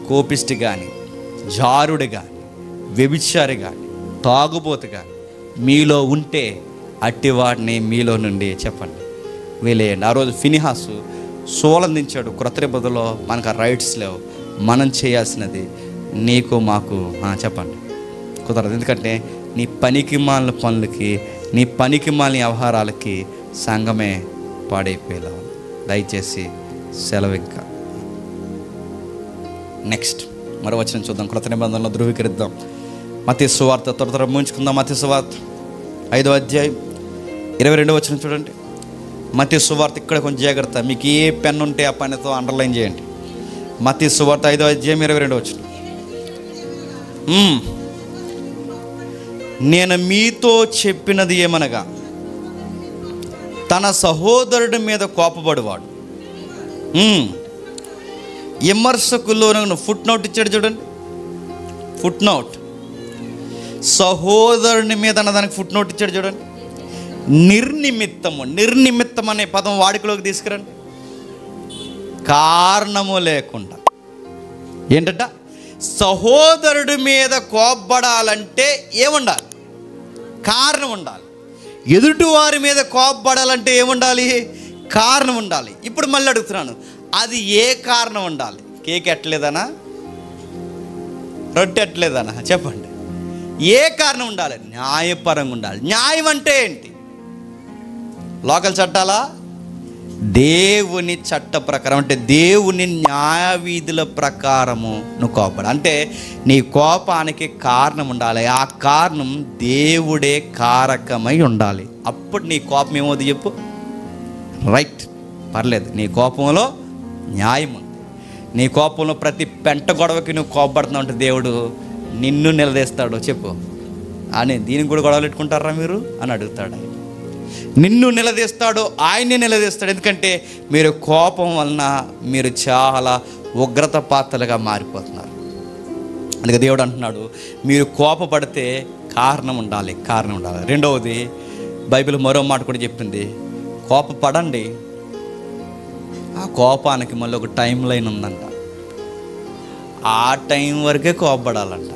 కోపిష్టి కానీ, జారుడు కానీ, వ్యభిచారి కానీ, తాగుబోతు కానీ మీలో ఉంటే అట్టివాడిని మీలో నుండి చెప్పండి వేలేయండి. ఆ రోజు ఫినిహాసు సోలందించాడు, క్రొత్త నిబంధనలో మనకు ఆ రైట్స్ లేవు, మనం చేయాల్సినది నీకు మాకు చెప్పండి కుదరదు. ఎందుకంటే నీ పనికిమాలిన పనులకి, నీ పనికిమాలిన వ్యవహారాలకి సంఘమే పాడైపోయేలా. దయచేసి సెలవు. ఇంకా నెక్స్ట్ మరో వచనం చూద్దాం, క్రొత్త నిబంధనలో ధృవీకరిద్దాం. మత్తయి సువార్త త్వర ముగించుకుందాం. మత్తయి సువార్త 5వ అధ్యాయం 22వ వచనం చూడండి. మత్తయి సువార్త ఇక్కడ కొంచెం జాగ్రత్త, మీకు ఏ పెన్ ఉంటే ఆ పెన్నుతో అండర్లైన్ చేయండి. మత్తయి సువార్త 5వ అధ్యాయం 22వ వచనం. నేను మీతో చెప్పినది ఏమనగా, తన సహోదరుడి మీద కోపపడువాడు. విమర్శకుల్లో ఫుట్ నోట్ ఇచ్చాడు చూడండి, ఫుట్ నోట్. సహోదరుని మీద అన్నదానికి ఫుట్ నోట్ ఇచ్చాడు చూడండి. నిర్నిమిత్తం అనే పదం వాడుకలోకి తీసుకురండి. కారణము లేకుండా. ఏంటంట? సహోదరుడి మీద కోప్పడాలంటే ఏముండాలి? కారణం ఉండాలి. ఎదుటివారి మీద కోప్పడాలంటే ఏముండాలి? కారణం ఉండాలి. ఇప్పుడు మళ్ళీ అడుగుతున్నాను, అది ఏ కారణం ఉండాలి? కేక్ ఎట్టలేదనా, రొట్టె ఎట్టలేదనా? చెప్పండి, ఏ కారణం ఉండాలి? న్యాయపరంగా ఉండాలి. న్యాయం అంటే ఏంటి? లోకల్ చట్టాలా? దేవుని చట్ట ప్రకారం, అంటే దేవుని న్యాయవిధుల ప్రకారము నువ్వు కోపడు. అంటే నీ కోపానికి కారణం ఉండాలి. ఆ కారణం దేవుడే కారకమై ఉండాలి. అప్పుడు నీ కోపం ఏమవుతుంది చెప్పు? రైట్, పర్లేదు. నీ కోపంలో న్యాయం ఉంది. నీ కోపంలో ప్రతి పెంట గొడవకి నువ్వు కోపడుతున్నావు అంటే దేవుడు నిన్ను నిలదీస్తాడు. చెప్పు అని, దీనికి కూడా గొడవలు పెట్టుకుంటారా మీరు అని అడుగుతాడు ఆయన. నిన్ను నిలదీస్తాడు, ఆయన్నే నిలదీస్తాడు. ఎందుకంటే మీరు కోపం వలన మీరు చాలా ఉగ్రత పాత్రలుగా మారిపోతున్నారు. అందుకే దేవుడు అంటున్నాడు, మీరు కోపపడితే కారణం ఉండాలి. రెండవది, బైబిల్ మరో మాట కూడా చెప్పింది, కోపపడండి, ఆ కోపానికి మళ్ళీ ఒక టైం లైన్ ఉందంట. ఆ టైం వరకే కోపపడాలంట.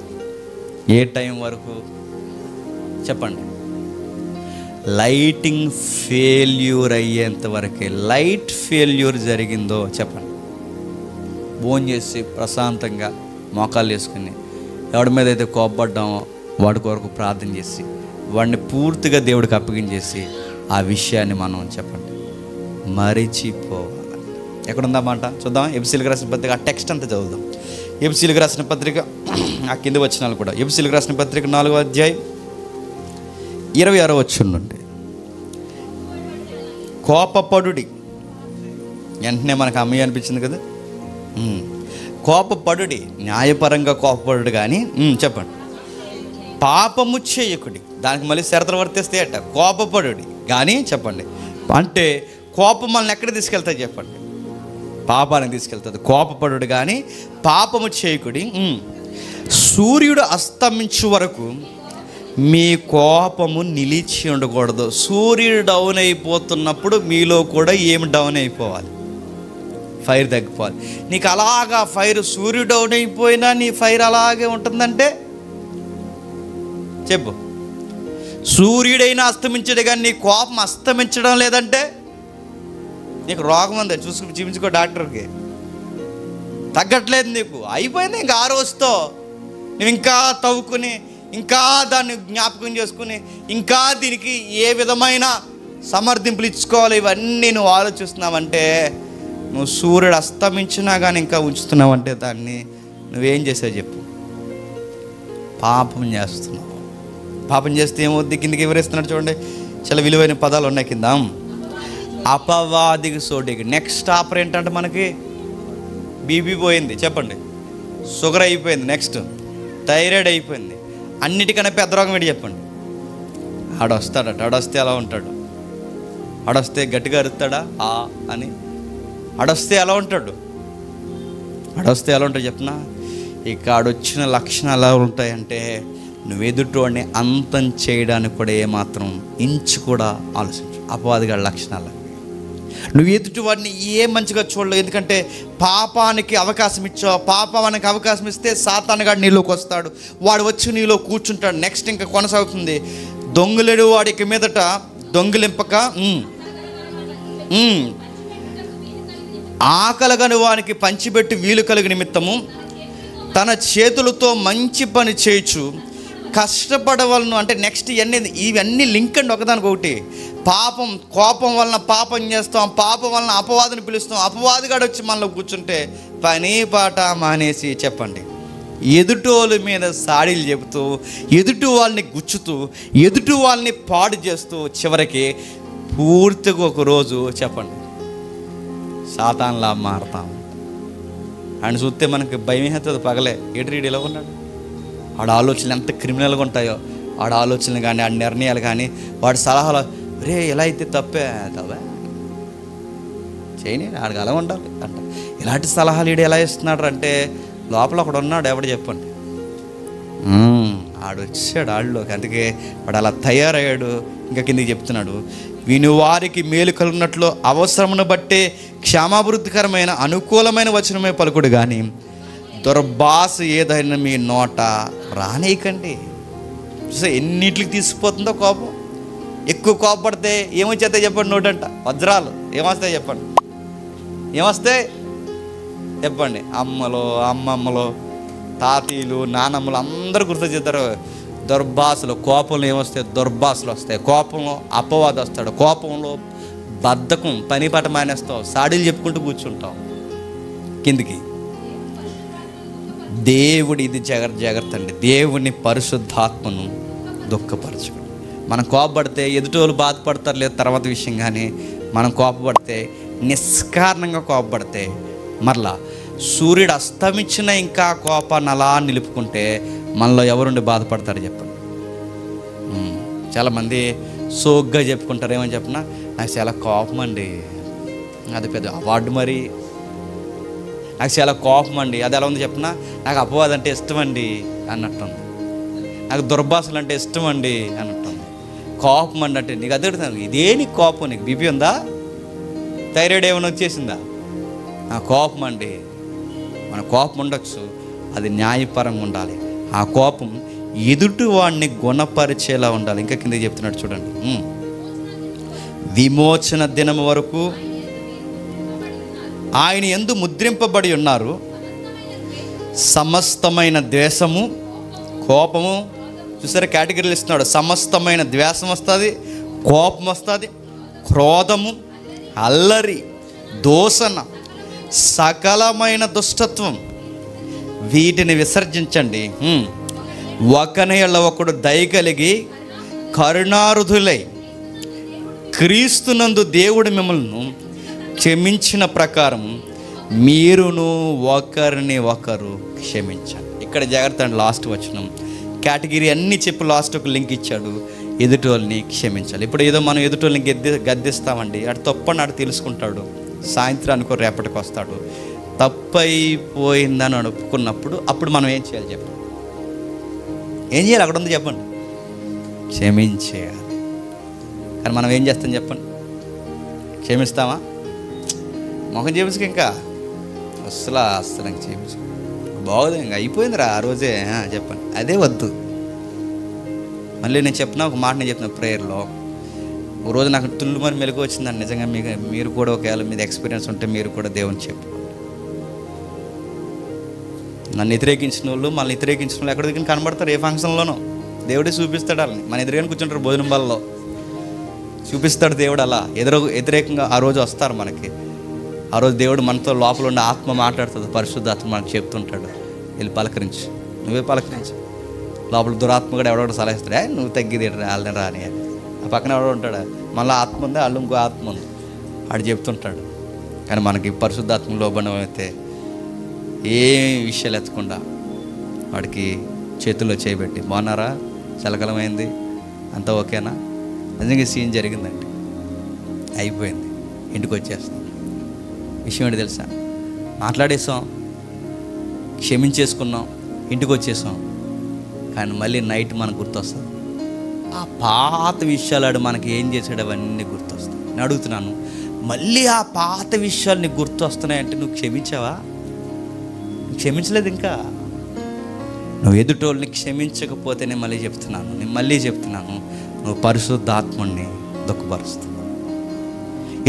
ఏ టైం వరకు చెప్పండి? లైటింగ్ ఫెయిల్యూర్ అయ్యేంత వరకే. లైట్ ఫెయిల్యూర్ జరిగిందో చెప్పండి, భోజనం చేసి ప్రశాంతంగా మోకాళ్ళు వేసుకుని ఎవడి మీద అయితే కోపపడ్డామో వాడి కొరకు ప్రార్థన చేసి వాడిని పూర్తిగా దేవుడికి అప్పగించేసి ఆ విషయాన్ని మనం చెప్పండి మరిచిపోవాలి. ఎక్కడుందన్నమాట చూద్దాం. ఎఫెసీయులకు రాసిన పత్రిక, ఆ టెక్స్ట్ అంతా చదువుదాం. ఎఫెసీయులకు రాసిన పత్రిక, ఆ కింద వచనాలు కూడా. ఎఫెసీయులకు రాసిన పత్రిక 4వ అధ్యాయం 26వ వచనం నుండి. కోపపడుడి. వెంటనే మనకు అమ్మయ్య అనిపించింది కదా. కోపపడుడి, న్యాయపరంగా కోపపడుడు. కానీ చెప్పండి, పాపము చేయకుడి. దానికి మళ్ళీ షరతులు వర్తిస్తే అట. కోపపడుడి కానీ చెప్పండి, అంటే కోపం మనల్ని ఎక్కడ తీసుకెళ్తాయి చెప్పండి? పాపానికి తీసుకెళ్తుంది. కోపపడుడు కానీ పాపము చేయకుడి. సూర్యుడు అస్తమించు వరకు మీ కోపము నిలిచి ఉండకూడదు. సూర్యుడు డౌన్ అయిపోతున్నప్పుడు మీలో కూడా ఏమి డౌన్ అయిపోవాలి? ఫైర్ తగ్గిపోవాలి. నీకు అలాగా ఫైర్, సూర్యుడు డౌన్ అయిపోయినా నీ ఫైర్ అలాగే ఉంటుందంటే చెప్పు. సూర్యుడైనా అస్తమించడు కానీ నీ కోపం అస్తమించడం లేదంటే నీకు రోగం ఉంది, చూపించుకో డాక్టర్కి. తగ్గట్లేదు, నీకు అయిపోయింది. ఇంకా ఆ రోజుతో నువ్వు ఇంకా తవ్వుకుని, ఇంకా దాన్ని జ్ఞాపకం చేసుకుని, ఇంకా దీనికి ఏ విధమైన సమర్థింపులు ఇచ్చుకోవాలి ఇవన్నీ నువ్వు ఆలోచిస్తున్నావంటే, నువ్వు సూర్యుడు అస్తమించినా కానీ ఇంకా ఉంచుతున్నావంటే దాన్ని నువ్వేం చేసావు చెప్పు? పాపం చేస్తున్నావు. పాపం చేస్తే ఏమవుద్ది? కిందకి వివరిస్తున్నాడు చూడండి. చాలా విలువైన పదాలు ఉన్నాయి కింద. అపవాదికి సోటికి. నెక్స్ట్ ఆఫర్ ఏంటంటే మనకి బీపీ పోయింది, చెప్పండి. షుగర్ అయిపోయింది, నెక్స్ట్ థైరాయిడ్ అయిపోయింది. అన్నిటికన్నా పెద్ద రోగం ఏంటి చెప్పండి? ఆడొస్తాడట. ఆడొస్తే ఎలా ఉంటాడు? ఆడొస్తే గట్టిగా అరుస్తాడా అని? ఆడొస్తే ఎలా ఉంటాడు? ఆడొస్తే ఎలా ఉంటాడు చెప్పనా? ఇక ఆడొచ్చిన లక్షణాలు ఎలా ఉంటాయంటే, నువ్వు ఎదుటివాడిని అంతం చేయడానికి కూడా ఏమాత్రం ఇంచు కూడా ఆలోచించు. అపవాదిగా లక్షణాలు. నువ్వు ఎదుటివాడిని ఏ మంచిగా చూడలేవు, ఎందుకంటే పాపానికి అవకాశం ఇచ్చావు. పాపానికి అవకాశం ఇస్తే సాతానుగాడు నీలోకి వస్తాడు, వాడు వచ్చి నీలో కూర్చుంటాడు. నెక్స్ట్ ఇంకా కొనసాగుతుంది. దొంగలేడు వాడికి మీదట దొంగిలింపక, ఆకలిగని వానికి పంచిపెట్టి వీలు కలిగి నిమిత్తము తన చేతులతో మంచి పని చేయొచ్చు కష్టపడవలను. అంటే నెక్స్ట్ ఇవన్నీ లింక్ అండి ఒకదానికొకటి. పాపం, కోపం వలన పాపం చేస్తాం, పాపం వలన అపవాదిని పిలుస్తాం. అపవాదిగాడు వచ్చి మనలో కూర్చుంటే పని పాట మానేసి చెప్పండి ఎదుటోళ్ళ మీద సాడీలు చెబుతూ, ఎదుటి వాళ్ళని గుచ్చుతూ, ఎదుటి వాళ్ళని పాడు చేస్తూ చివరికి పూర్తిగా ఒకరోజు చెప్పండి సాతాన్లా మారతాం. ఆయన చూస్తే మనకి భయం అవుతుంది. పగలే ఏటి ఎలా ఉన్నాడు, ఆడ ఆలోచనలు ఎంత క్రిమినల్గా ఉంటాయో, ఆడ ఆలోచనలు కానీ, ఆడ నిర్ణయాలు కానీ, వాడి సలహాలు, రే ఎలా అయితే తప్పే చేయని ఆడికి అలా ఉండాలి అంట. ఇలాంటి సలహాలు ఈడు ఎలా ఇస్తున్నాడు అంటే, లోపల ఒకడు ఉన్నాడు, ఎవడు చెప్పండి, ఆడు వచ్చాడు ఆళ్ళలోకి. అందుకే వాడు అలా తయారయ్యాడు. ఇంకా కిందకి చెప్తున్నాడు, విని వారికి మేలు కలుగునట్లు అవసరమును బట్టే క్షమాభివృద్ధికరమైన అనుకూలమైన వచనమే పలుకుడు కానీ దుర్భాష ఏదైనా మీ నోట రానేయకండి. చూసా ఎన్నిటికి తీసుకుపోతుందో కోపం. ఎక్కువ కోపపడితే ఏమొచ్చేస్తాయి చెప్పండి? నోటంట వజ్రాలు ఏమొస్తాయి చెప్పండి? ఏమొస్తాయి చెప్పండి? అమ్మమ్మలు తాతీలు నానమ్మలు అందరూ గుర్తు చేస్తారు. దుర్భాషలు, కోపంలో ఏమొస్తాయి? దుర్భాషలు వస్తాయి. కోపంలో అపవాది వస్తాడు. కోపంలో బద్ధకం, పని పాట మానేస్తావు, సాడీలు చెప్పుకుంటూ కూర్చుంటావు. కిందికి దేవుడి ఇది జాగ్రత్త అండి. దేవుని పరిశుద్ధాత్మను దుఃఖపరచుకోండి. మనం కోపపడితే ఎదుటోళ్ళు బాధపడతారు లేదు తర్వాత విషయం, కానీ మనం కోపపడితే, నిష్కారణంగా కోపపడితే, మరలా సూర్యుడు అస్తమించిన ఇంకా కోపాన్ని అలా నిలుపుకుంటే మనలో ఎవరుండి బాధపడతారు చెప్పండి? చాలామంది సోగ్గా చెప్పుకుంటారు. ఏమని చెప్పినా, నాకు చాలా కోపం అండి, అది పెద్ద అవార్డు, మరి నాకు చాలా కోపం అండి. అది ఎలా ఉంది చెప్పినా, నాకు అపవాదం అంటే ఇష్టం అండి అన్నట్టుంది, నాకు దుర్భాషలు అంటే ఇష్టం అండి అన్నట్టుంది. కోపం అండి అంటే నీకు అడుగుతాను, ఇదే నీకు కోపం? నీకు బీపీ ఉందా? థైరాయిడ్ ఏమైనా వచ్చేసిందా? నా కోపం అండి. మన కోపం ఉండొచ్చు, అది న్యాయపరంగా ఉండాలి. ఆ కోపం ఎదుటి వాడిని గుణపరిచేలా ఉండాలి. ఇంకా కింద చెప్తున్నాడు చూడండి, విమోచన దినము వరకు ఆయన యందు ముద్రింపబడి ఉన్నారు. సమస్తమైన ద్వేషము, కోపము, చూసారా కేటగిరీలు ఇస్తున్నాడు. సమస్తమైన ద్వేషం వస్తుంది, కోపం వస్తుంది, క్రోధము, అల్లరి, దూషణ, సకలమైన దుష్టత్వం, వీటిని విసర్జించండి. ఒకని యెడల ఒకడు దయ కలిగి కరుణారుధులై క్రీస్తునందు దేవుడు మిమ్మల్ని క్షమించిన ప్రకారం మీరును ఒకరిని ఒకరు క్షమించండి. ఇక్కడ జాగ్రత్త అండి. లాస్ట్ వచనం కేటగిరీ అన్నీ చెప్పి లాస్ట్ ఒక లింక్ ఇచ్చాడు. ఎదుటోళ్ళని క్షమించాలి. ఇప్పుడు ఏదో మనం ఎదుటోళ్ళని గద్దిస్తామండి, అటు తప్పని అటు తెలుసుకుంటాడు. సాయంత్రానికి రేపటికి వస్తాడు. తప్పైపోయిందని ఒప్పుకున్నప్పుడు అప్పుడు మనం ఏం చేయాలి చెప్పండి? ఏం చేయాలి? అక్కడ ఉంది చెప్పండి. క్షమించేయాలి. కానీ మనం ఏం చేస్తాం చెప్పండి? క్షమిస్తామా? మొహం చేపించుకు ఇంకా అస్సలు ఇంక చేపించు, బాగోదు, ఇంకా అయిపోయిందిరా ఆ రోజే చెప్పండి. అదే వద్దు. మళ్ళీ నేను చెప్పిన ఒక మాట, నేను చెప్పిన ప్రేయర్లో, ఒక రోజు నాకు తుల్లుమని మెలకు వచ్చిందండి. నిజంగా మీరు కూడా ఒకవేళ మీద ఎక్స్పీరియన్స్ ఉంటే మీరు కూడా దేవుని చెప్పుకోండి. నన్ను వ్యతిరేకించిన వాళ్ళు మనల్ని వ్యతిరేకించిన వాళ్ళు ఎక్కడ దగ్గర కనబడతారు? ఏ ఫంక్షన్లోనో దేవుడే చూపిస్తాడు వాళ్ళని. మన ఎదురుగానే కూర్చుంటారు భోజనం బాల్లో, చూపిస్తాడు దేవుడు. అలా వ్యతిరేకంగా ఆ రోజు వస్తారు మనకి. ఆ రోజు దేవుడు మనతో లోపల ఉండే ఆత్మ మాట్లాడుతుంది, పరిశుద్ధాత్మ మనకు చెప్తుంటాడు, వెళ్ళి పలకరించి, నువ్వే పలకరించి. లోపల దురాత్మ కూడా ఎవడో సలహా ఇస్తాడు, నువ్వు తగ్గిది వాళ్ళని రాని. ఆ పక్కన ఎవడో ఉంటాడు, మళ్ళీ ఆత్మ ఉంది, వాళ్ళు ఇంకో ఆత్మ ఉంది, వాడు చెప్తుంటాడు. కానీ మనకి పరిశుద్ధాత్మ లోబడం అయితే ఏ విషయాలు ఎత్తకుండా వాడికి చేతుల్లో చేయబెట్టి, బాగున్నారా, చలకలమైంది, అంతా ఓకేనా? నిజంగా సీన్ జరిగిందండి, అయిపోయింది, ఇంటికి వచ్చేస్తాం. విషయం ఏంటి తెలుసా? మాట్లాడేసాం, క్షమించేసుకున్నాం, ఇంటికి వచ్చేసాం. కానీ మళ్ళీ నైట్ మనకు గుర్తొస్తుంది ఆ పాత విషయాలు. మనకి ఏం చేశాడు అవన్నీ గుర్తొస్తాయి. నేను అడుగుతున్నాను, మళ్ళీ ఆ పాత విషయాలు నీకు గుర్తొస్తున్నాయంటే నువ్వు క్షమించావా? క్షమించలేదు ఇంకా. నువ్వు ఎదుటోళ్ళని క్షమించకపోతే నేను మళ్ళీ చెప్తున్నాను, నువ్వు పరిశుద్ధాత్మని దుఃఖపరుస్తావు.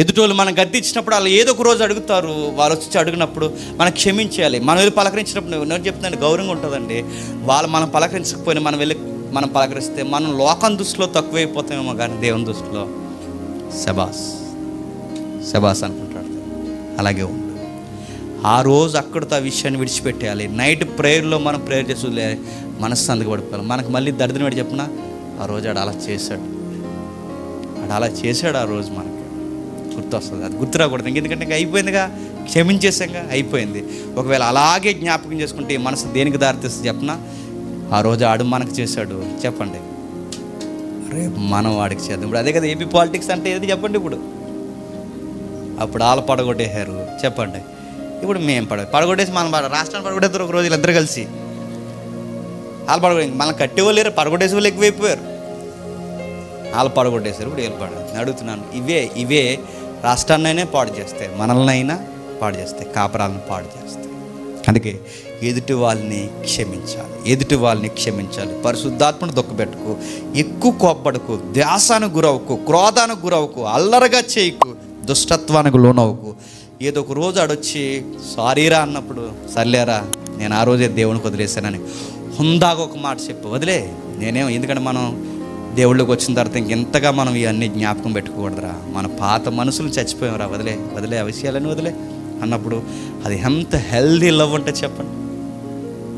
ఎదుటోళ్ళు మనం గద్దించినప్పుడు వాళ్ళు ఏదో ఒక రోజు అడుగుతారు, వాళ్ళు వచ్చి అడిగినప్పుడు మనం క్షమించాలి. మనం వెళ్ళి పలకరించినప్పుడు నేను చెప్తున్నాను, గౌరవంగా ఉంటుందండి. వాళ్ళు మనం పలకరించకపోయినా మనం పలకరిస్తే మనం లోకం దృష్టిలో తక్కువైపోతామేమో, కానీ దేవుని దృష్టిలో శబాస్ అనుకుంటాడు. అలాగే ఉండు. ఆ రోజు అక్కడితో ఆ విషయాన్ని విడిచిపెట్టేయాలి. నైట్ ప్రేయర్లో మనం ప్రేయర్ చేసి మనశ్శాంతికి పడిపోవాలి. మనకు మళ్ళీ దరిద్రం ఏంటి చెప్పినా, ఆ రోజు ఆడు అలా చేశాడు, ఆ రోజు మనకి గుర్తొస్తుంది. అది గుర్తు రాకూడదు. ఎందుకంటే ఇంకా అయిపోయిందిగా, క్షమించేసాంగా, అయిపోయింది. ఒకవేళ అలాగే జ్ఞాపకం చేసుకుంటే మనసు దేనికి దారితీస్తుంది చెప్పినా, ఆ రోజు ఆడు మనకు చేశాడు, చెప్పండి, రేపు మనం వాడికి చేద్దాం. ఇప్పుడు అదే కదా ఏపీ పాలిటిక్స్ అంటే ఏది చెప్పండి. అప్పుడు వాళ్ళు పడగొట్టేశారు, చెప్పండి. ఇప్పుడు మేము పడగొట్టేసి మనం రాష్ట్రాన్ని పడగొట్టేస్తారు ఒక రోజు వీళ్ళిద్దరు కలిసి. వాళ్ళు పడగొట్టే మనం కట్టేవాళ్ళు లేరు, పడగొట్టేసే వాళ్ళు ఎక్కువైపోయారు. వాళ్ళు పడగొట్టేశారు, ఇప్పుడు వీళ్ళు నేను అడుగుతున్నాను, ఇవే రాష్ట్రాన్నైనా పాడు చేస్తాయి, మనల్నైనా పాడు చేస్తాయి, కాపురాలను పాడు చేస్తాయి. అందుకే ఎదుటి వాళ్ళని క్షమించాలి. పరిశుద్ధాత్మను దుఃఖపెట్టుకు, ఎక్కువ కోప్పడకు, ధ్యాసానికి గురవుకు, క్రోధానికి గురవుకు, అల్లరగా చేయకు, దుష్టత్వానికి లోనవుకు. ఏదో ఒక రోజు ఆడొచ్చి సారీరా అన్నప్పుడు, సర్లేరా నేను ఆ రోజే దేవునికి వదిలేశానని హుందాగా ఒక మాట చెప్పు, వదిలే. ఎందుకంటే మనం దేవుళ్ళకి వచ్చిన తర్వాత ఇంకెంతగా మనం ఇవన్నీ జ్ఞాపకం పెట్టుకోకూడదురా, మన పాత మనసులు చచ్చిపోయారా, వదిలే ఆ విషయాలని వదిలే అన్నప్పుడు అది ఎంత హెల్దీ లవ్ ఉంటుంది చెప్పండి.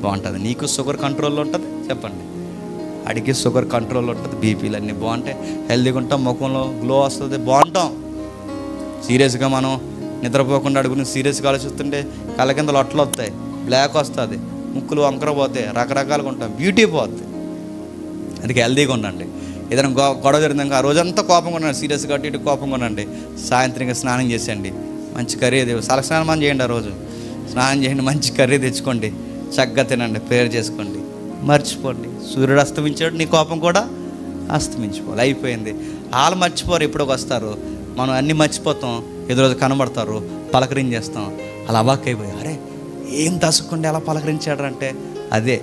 బాగుంటుంది. నీకు షుగర్ కంట్రోల్లో ఉంటుంది, చెప్పండి, అడిగి షుగర్ కంట్రోల్లో ఉంటుంది, బీపీలు అన్నీ బాగుంటాయి, హెల్దీగా ఉంటాం, ముఖంలో గ్లో వస్తుంది, బాగుంటాం. సీరియస్గా మనం నిద్రపోకుండా అడుగుని సీరియస్గా ఆలోచిస్తుంటే కళ్ళ కింద లొట్టలు వస్తాయి, బ్లాక్ వస్తుంది, ముక్కులు వంకర పోతాయి, రకరకాలుగా ఉంటాం, బ్యూటీ పోతుంది. అందుకే హెల్దీగా ఉండండి. ఏదైనా గొడవ జరిగిందాక ఆ రోజంతా కోపంగా ఉండండి, సీరియస్గా ఇటు కోపంగా ఉండండి. సాయంత్రంగా స్నానం చేసేయండి, మంచి కర్రీ స్నానం చేయండి, ఆ రోజు స్నానం చేయండి, మంచి కర్రీ తెచ్చుకోండి, చక్కగా తినండి, ప్రేయర్ చేసుకోండి, మర్చిపోండి. సూర్యుడు అస్తమించాడు, నీ కోపం కూడా అస్తమించిపోవాలి, అయిపోయింది. వాళ్ళు మర్చిపోరు, ఎప్పుడో వస్తారు, మనం అన్నీ మర్చిపోతాం. ఎదురోజు కనబడతారు, పలకరించేస్తాం. అలా అవాక్కైపోయి, అరే ఏం దాచుకుంటే అలా పలకరించాడు అంటే, అదే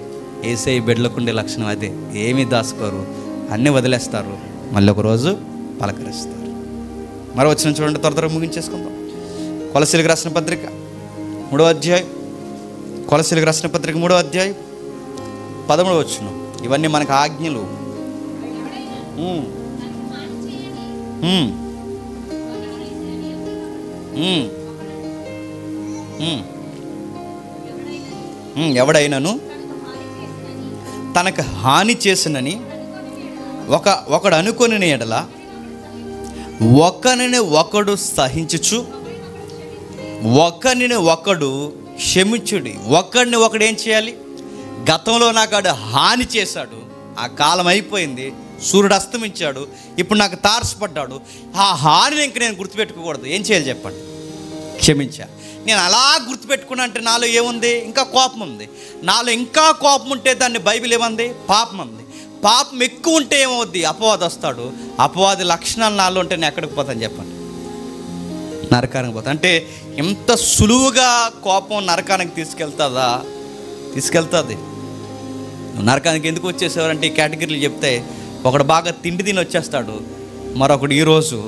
యేసయ్య బిడ్డలకు ఉండే లక్షణం. అదే, ఏమీ దాచుకోరు, అన్నీ వదిలేస్తారు, మళ్ళీ ఒకరోజు పలకరిస్తారు. మరి వచ్చిన చూడండి, త్వరగా ముగించేసుకుందాం. కొలసీలకు రాసిన పత్రిక 3వ అధ్యాయం, 3వ అధ్యాయం 13వ వచనం. ఇవన్నీ మనకు ఆజ్ఞలు. ఎవడైనాను తనకు హాని చేసినని ఒకడు అనుకొని ఎడల ఒకరిని ఒకడు సహించుచు, ఒకరిని ఒకడు క్షమించుడి. ఒకడిని ఒకడు ఏం చేయాలి? గతంలో నాకు ఆడు హాని చేశాడు, ఆ కాలం అయిపోయింది, సూర్యుడు అస్తమించాడు, ఇప్పుడు నాకు తారసపడ్డాడు, ఆ హానిని ఇంక నేను గుర్తుపెట్టుకోకూడదు. ఏం చేయాలి చెప్పండి? క్షమించాలి. నేను అలా గుర్తుపెట్టుకున్నా అంటే నాలో ఏముంది? ఇంకా కోపం ఉంది. నాలో ఇంకా కోపం ఉంటే దాన్ని బైబిల్ ఏమంది? పాపం ఉంది. పాపం ఎక్కువ ఉంటే ఏమవుద్ది? అపవాది వస్తాడు. అపవాది లక్షణాలు నాలో ఉంటే నేను ఎక్కడికి పోతాను చెప్పండి? నరకానికి పోతా. అంటే ఎంత సులువుగా కోపం నరకానికి తీసుకెళ్తుందా? తీసుకెళ్తుంది. నువ్వు నరకానికి ఎందుకు వచ్చేసేవారంటే ఈ కేటగిరీలు చెప్తే, ఒకడు బాగా తిండి తిని వచ్చేస్తాడు, మరొకడు ఈరోజు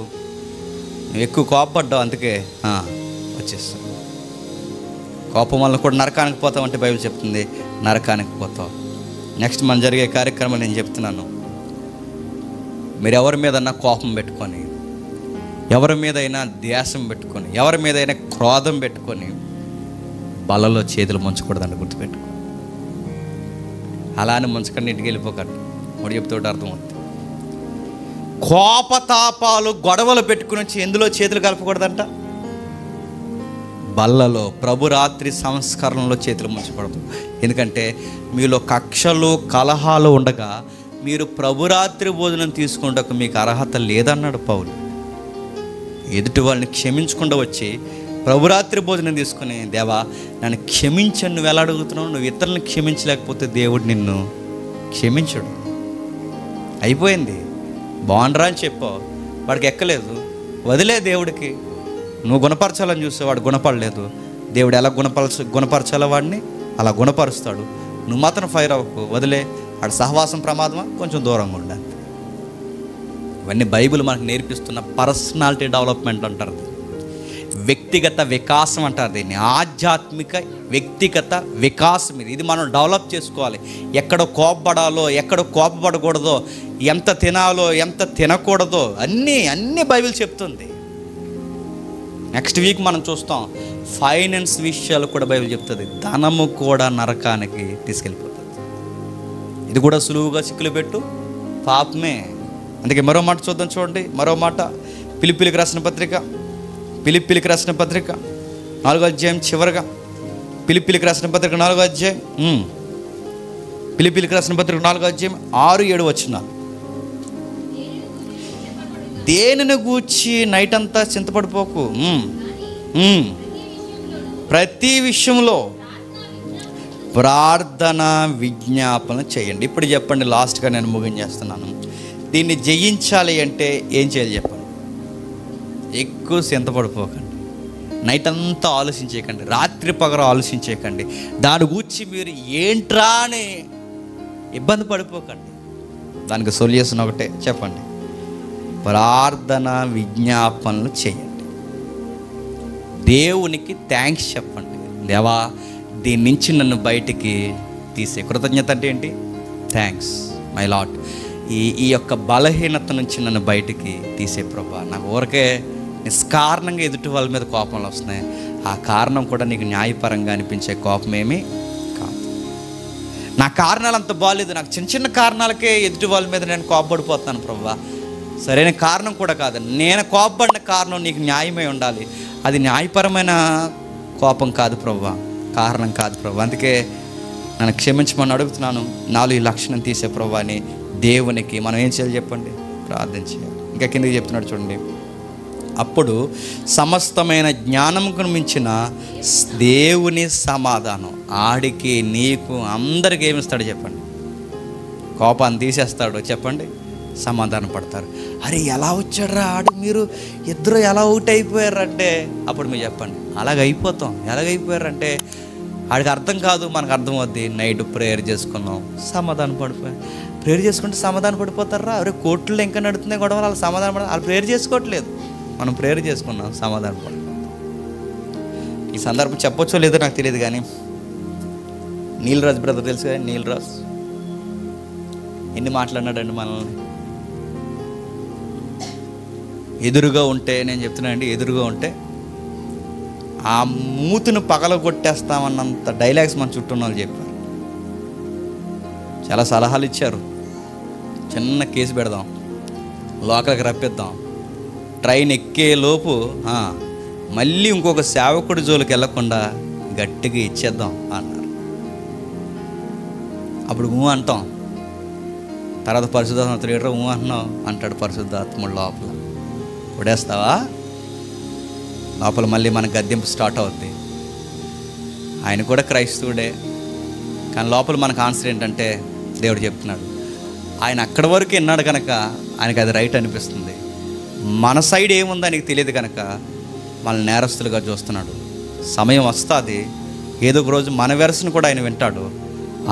నువ్వు ఎక్కువ కోపపడ్డావు అందుకే వచ్చేస్తావు. కోపం వల్ల కూడా నరకానికి పోతావు అంటే బైబిల్ చెప్తుంది, నరకానికి పోతావు. నెక్స్ట్ మనం జరిగే కార్యక్రమం నేను చెప్తున్నాను. మీరు ఎవరి మీదన్నా కోపం పెట్టుకొని, ఎవరి మీదైనా ద్వేషం పెట్టుకొని, ఎవరి మీదైనా క్రోధం పెట్టుకొని బలలో చేతులు ముంచకూడదండి, గుర్తుపెట్టుకో. అలానే ముంచకండి, ఇంటికి వెళ్ళిపోకండి. ముడి చెప్తే అర్థమవుతుంది. కోపతాపాలు గొడవలు పెట్టుకుని వచ్చి ఎందులో చేతులు కలపకూడదంట? బల్లలో, ప్రభు రాత్రి సంస్కరణలో చేతులు ముంచకూడదు. ఎందుకంటే మీలో కక్షలు కలహాలు ఉండగా మీరు ప్రభురాత్రి భోజనం తీసుకుంటకు మీకు అర్హత లేదన్నాడు పౌలు. ఎదుటి వాళ్ళని క్షమించకుండా వచ్చి ప్రభురాత్రి భోజనం తీసుకుని, దేవా నన్ను క్షమించండి నువ్వు ఎలా అడుగుతున్నావు? నువ్వు ఇతరులను క్షమించలేకపోతే దేవుడు నిన్ను క్షమించడు. అయిపోయింది. బాగుండరా అని చెప్పావు, వాడికి ఎక్కలేదు, వదిలే. దేవుడికి నువ్వు గుణపరచాలని చూస్తే వాడు గుణపడలేదు. దేవుడు ఎలా గుణపరచాలో వాడిని అలా గుణపరుస్తాడు. నువ్వు మాత్రం ఫైర్ అవ్వకు, వదిలే. వాడు సహవాసం ప్రమాదమా, కొంచెం దూరంగా ఉండాలి. ఇవన్నీ బైబిల్ మనకు నేర్పిస్తున్న పర్సనాలిటీ డెవలప్మెంట్ అంటారు, వ్యక్తిగత వికాసం అంటారు దీన్ని. ఆధ్యాత్మిక వ్యక్తిగత వికాసం ఇది మనం డెవలప్ చేసుకోవాలి. ఎక్కడ కోపపడాలో, ఎక్కడ కోపపడకూడదో, ఎంత తినాలో, ఎంత తినకూడదో అన్నీ బైబిల్ చెప్తుంది. నెక్స్ట్ వీక్ మనం చూస్తాం ఫైనాన్స్ విషయాలు కూడా బైబిల్ చెప్తుంది. ధనము కూడా నరకానికి తీసుకెళ్ళిపోతుంది. ఇది కూడా సులువుగా చిక్కులు పెట్టు పాపమే. అందుకే మరో మాట చూద్దాం, చూడండి మరో మాట. ఫిలిప్పీలకు రాసిన పత్రిక 4వ అధ్యాయం చివరిగా. ఫిలిప్పీలకు రాసిన పత్రిక 4వ అధ్యాయం, ఫిలిప్పీలకు రాసిన పత్రిక 4వ అధ్యాయం 6-7 వచనాలు. దేనిని గూర్చి నైట్ అంతా చింతపడిపోకు, ప్రతి విషయంలో ప్రార్థన విజ్ఞాపన చేయండి. ఇప్పుడు చెప్పండి, లాస్ట్గా నేను ముగించేస్తున్నాను. దీన్ని జయించాలి అంటే ఏం చేయాలి చెప్పండి? ఎక్కువ చింతపడిపోకండి, నైట్ అంతా ఆలోచించేయకండి, రాత్రి పగలు ఆలోచించేయకండి, దాని గురించి మీరు ఏంట్రా అని ఇబ్బంది పడిపోకండి. దానికి సొల్యూషన్ ఒకటే చెప్పండి, ప్రార్థన విజ్ఞాపనలు చేయండి. దేవునికి థ్యాంక్స్ చెప్పండి. దేవా దీని నుంచి నన్ను బయటికి తీసే. కృతజ్ఞత అంటే ఏంటి? థ్యాంక్స్ మై లార్డ్, ఈ యొక్క బలహీనత నుంచి నన్ను బయటికి తీసే ప్రభా. నాకు ఊరికే నిష్కారణంగా ఎదుటి వాళ్ళ మీద కోపంలో వస్తున్నాయి. ఆ కారణం కూడా నీకు న్యాయపరంగా అనిపించే కోపమేమీ కాదు. నా కారణాలు అంత బాగాలేదు, నాకు చిన్న చిన్న కారణాలకే ఎదుటి వాళ్ళ మీద నేను కోపపడిపోతున్నాను ప్రభా. సరైన కారణం కూడా కాదు, నేను కోపపడిన కారణం నీకు న్యాయమై ఉండాలి. అది న్యాయపరమైన కోపం కాదు ప్రభా, కారణం కాదు ప్రభా. అందుకే నన్ను క్షమించమని అడుగుతున్నాను. నాలో ఈ లక్షణం తీసే ప్రభా అని దేవునికి మనం ఏం చేయాలి చెప్పండి? ప్రార్థన చేయాలి. ఇంకా కిందకి చెప్తున్నాడు చూడండి, అప్పుడు సమస్తమైన జ్ఞానంకు మించిన దేవుని సమాధానం ఆడికి నీకు అందరికీ ఏమిస్తాడు చెప్పండి? కోపాన్ని తీసేస్తాడు చెప్పండి, సమాధానం పడతారు. అరే ఎలా వచ్చాడ్రా ఆడు, మీరు ఇద్దరు ఎలా అవుట్ అయిపోయారంటే అప్పుడు మీరు చెప్పండి అలాగైపోతాం. ఎలాగైపోయారంటే ఆడికి అర్థం కాదు, మనకు అర్థం అవుద్ది. నైట్ ప్రేయర్ చేసుకున్నాం, సమాధానం పడిపోయాం. ప్రేయర్ చేసుకుంటే సమాధానం పడిపోతారా? అరే కోర్టులో ఇంకా నడుతున్నాయి గొడవలు, వాళ్ళు సమాధానం వాళ్ళు ప్రేయర్ చేసుకోవట్లేదు, మనం ప్రేయర్ చేసుకున్నాం, సమాధానం పడిపోతాం. ఈ సందర్భం చెప్పొచ్చో లేదో నాకు తెలియదు, కానీ నీలరాజు బ్రదర్ తెలుసు కదా, నీలరాజు ఎన్ని మాట్లాడినాడండి మనల్ని. ఎదురుగా ఉంటే, నేను చెప్తున్నానండి, ఎదురుగా ఉంటే ఆ మూతును పగలగొట్టేస్తామన్నంత డైలాగ్స్ మన చుట్టూ ఉన్న వాళ్ళు చెప్పారు. చాలా సలహాలు ఇచ్చారు. చిన్న కేసు పెడదాం, లోకల్కి రప్పిద్దాం, ట్రైన్ ఎక్కేలోపు మళ్ళీ ఇంకొక సేవకుడి జోలికి వెళ్ళకుండా గట్టిగా ఇచ్చేద్దాం అన్నారు. అప్పుడు అంటాం, తర్వాత పరిశుద్ధాత్మ లీడర్ అంటున్నావు అంటాడు. పరిశుద్ధాత్ముడు లోపల కొడేస్తావా, లోపల మళ్ళీ మన గద్దెంపు స్టార్ట్ అవుద్ది. ఆయన కూడా క్రైస్తవుడే, కానీ లోపల మనకు ఆన్సర్ ఏంటంటే దేవుడు చెప్తున్నాడు, ఆయన అక్కడి వరకు విన్నాడు కనుక ఆయనకు అది రైట్ అనిపిస్తుంది. మన సైడ్ ఏముందో ఆయనకి తెలియదు కనుక మనల్ని నేరస్తులుగా చూస్తున్నాడు. సమయం వస్తుంది, ఏదో ఒక రోజు మన వెరసను కూడా ఆయన వింటాడు.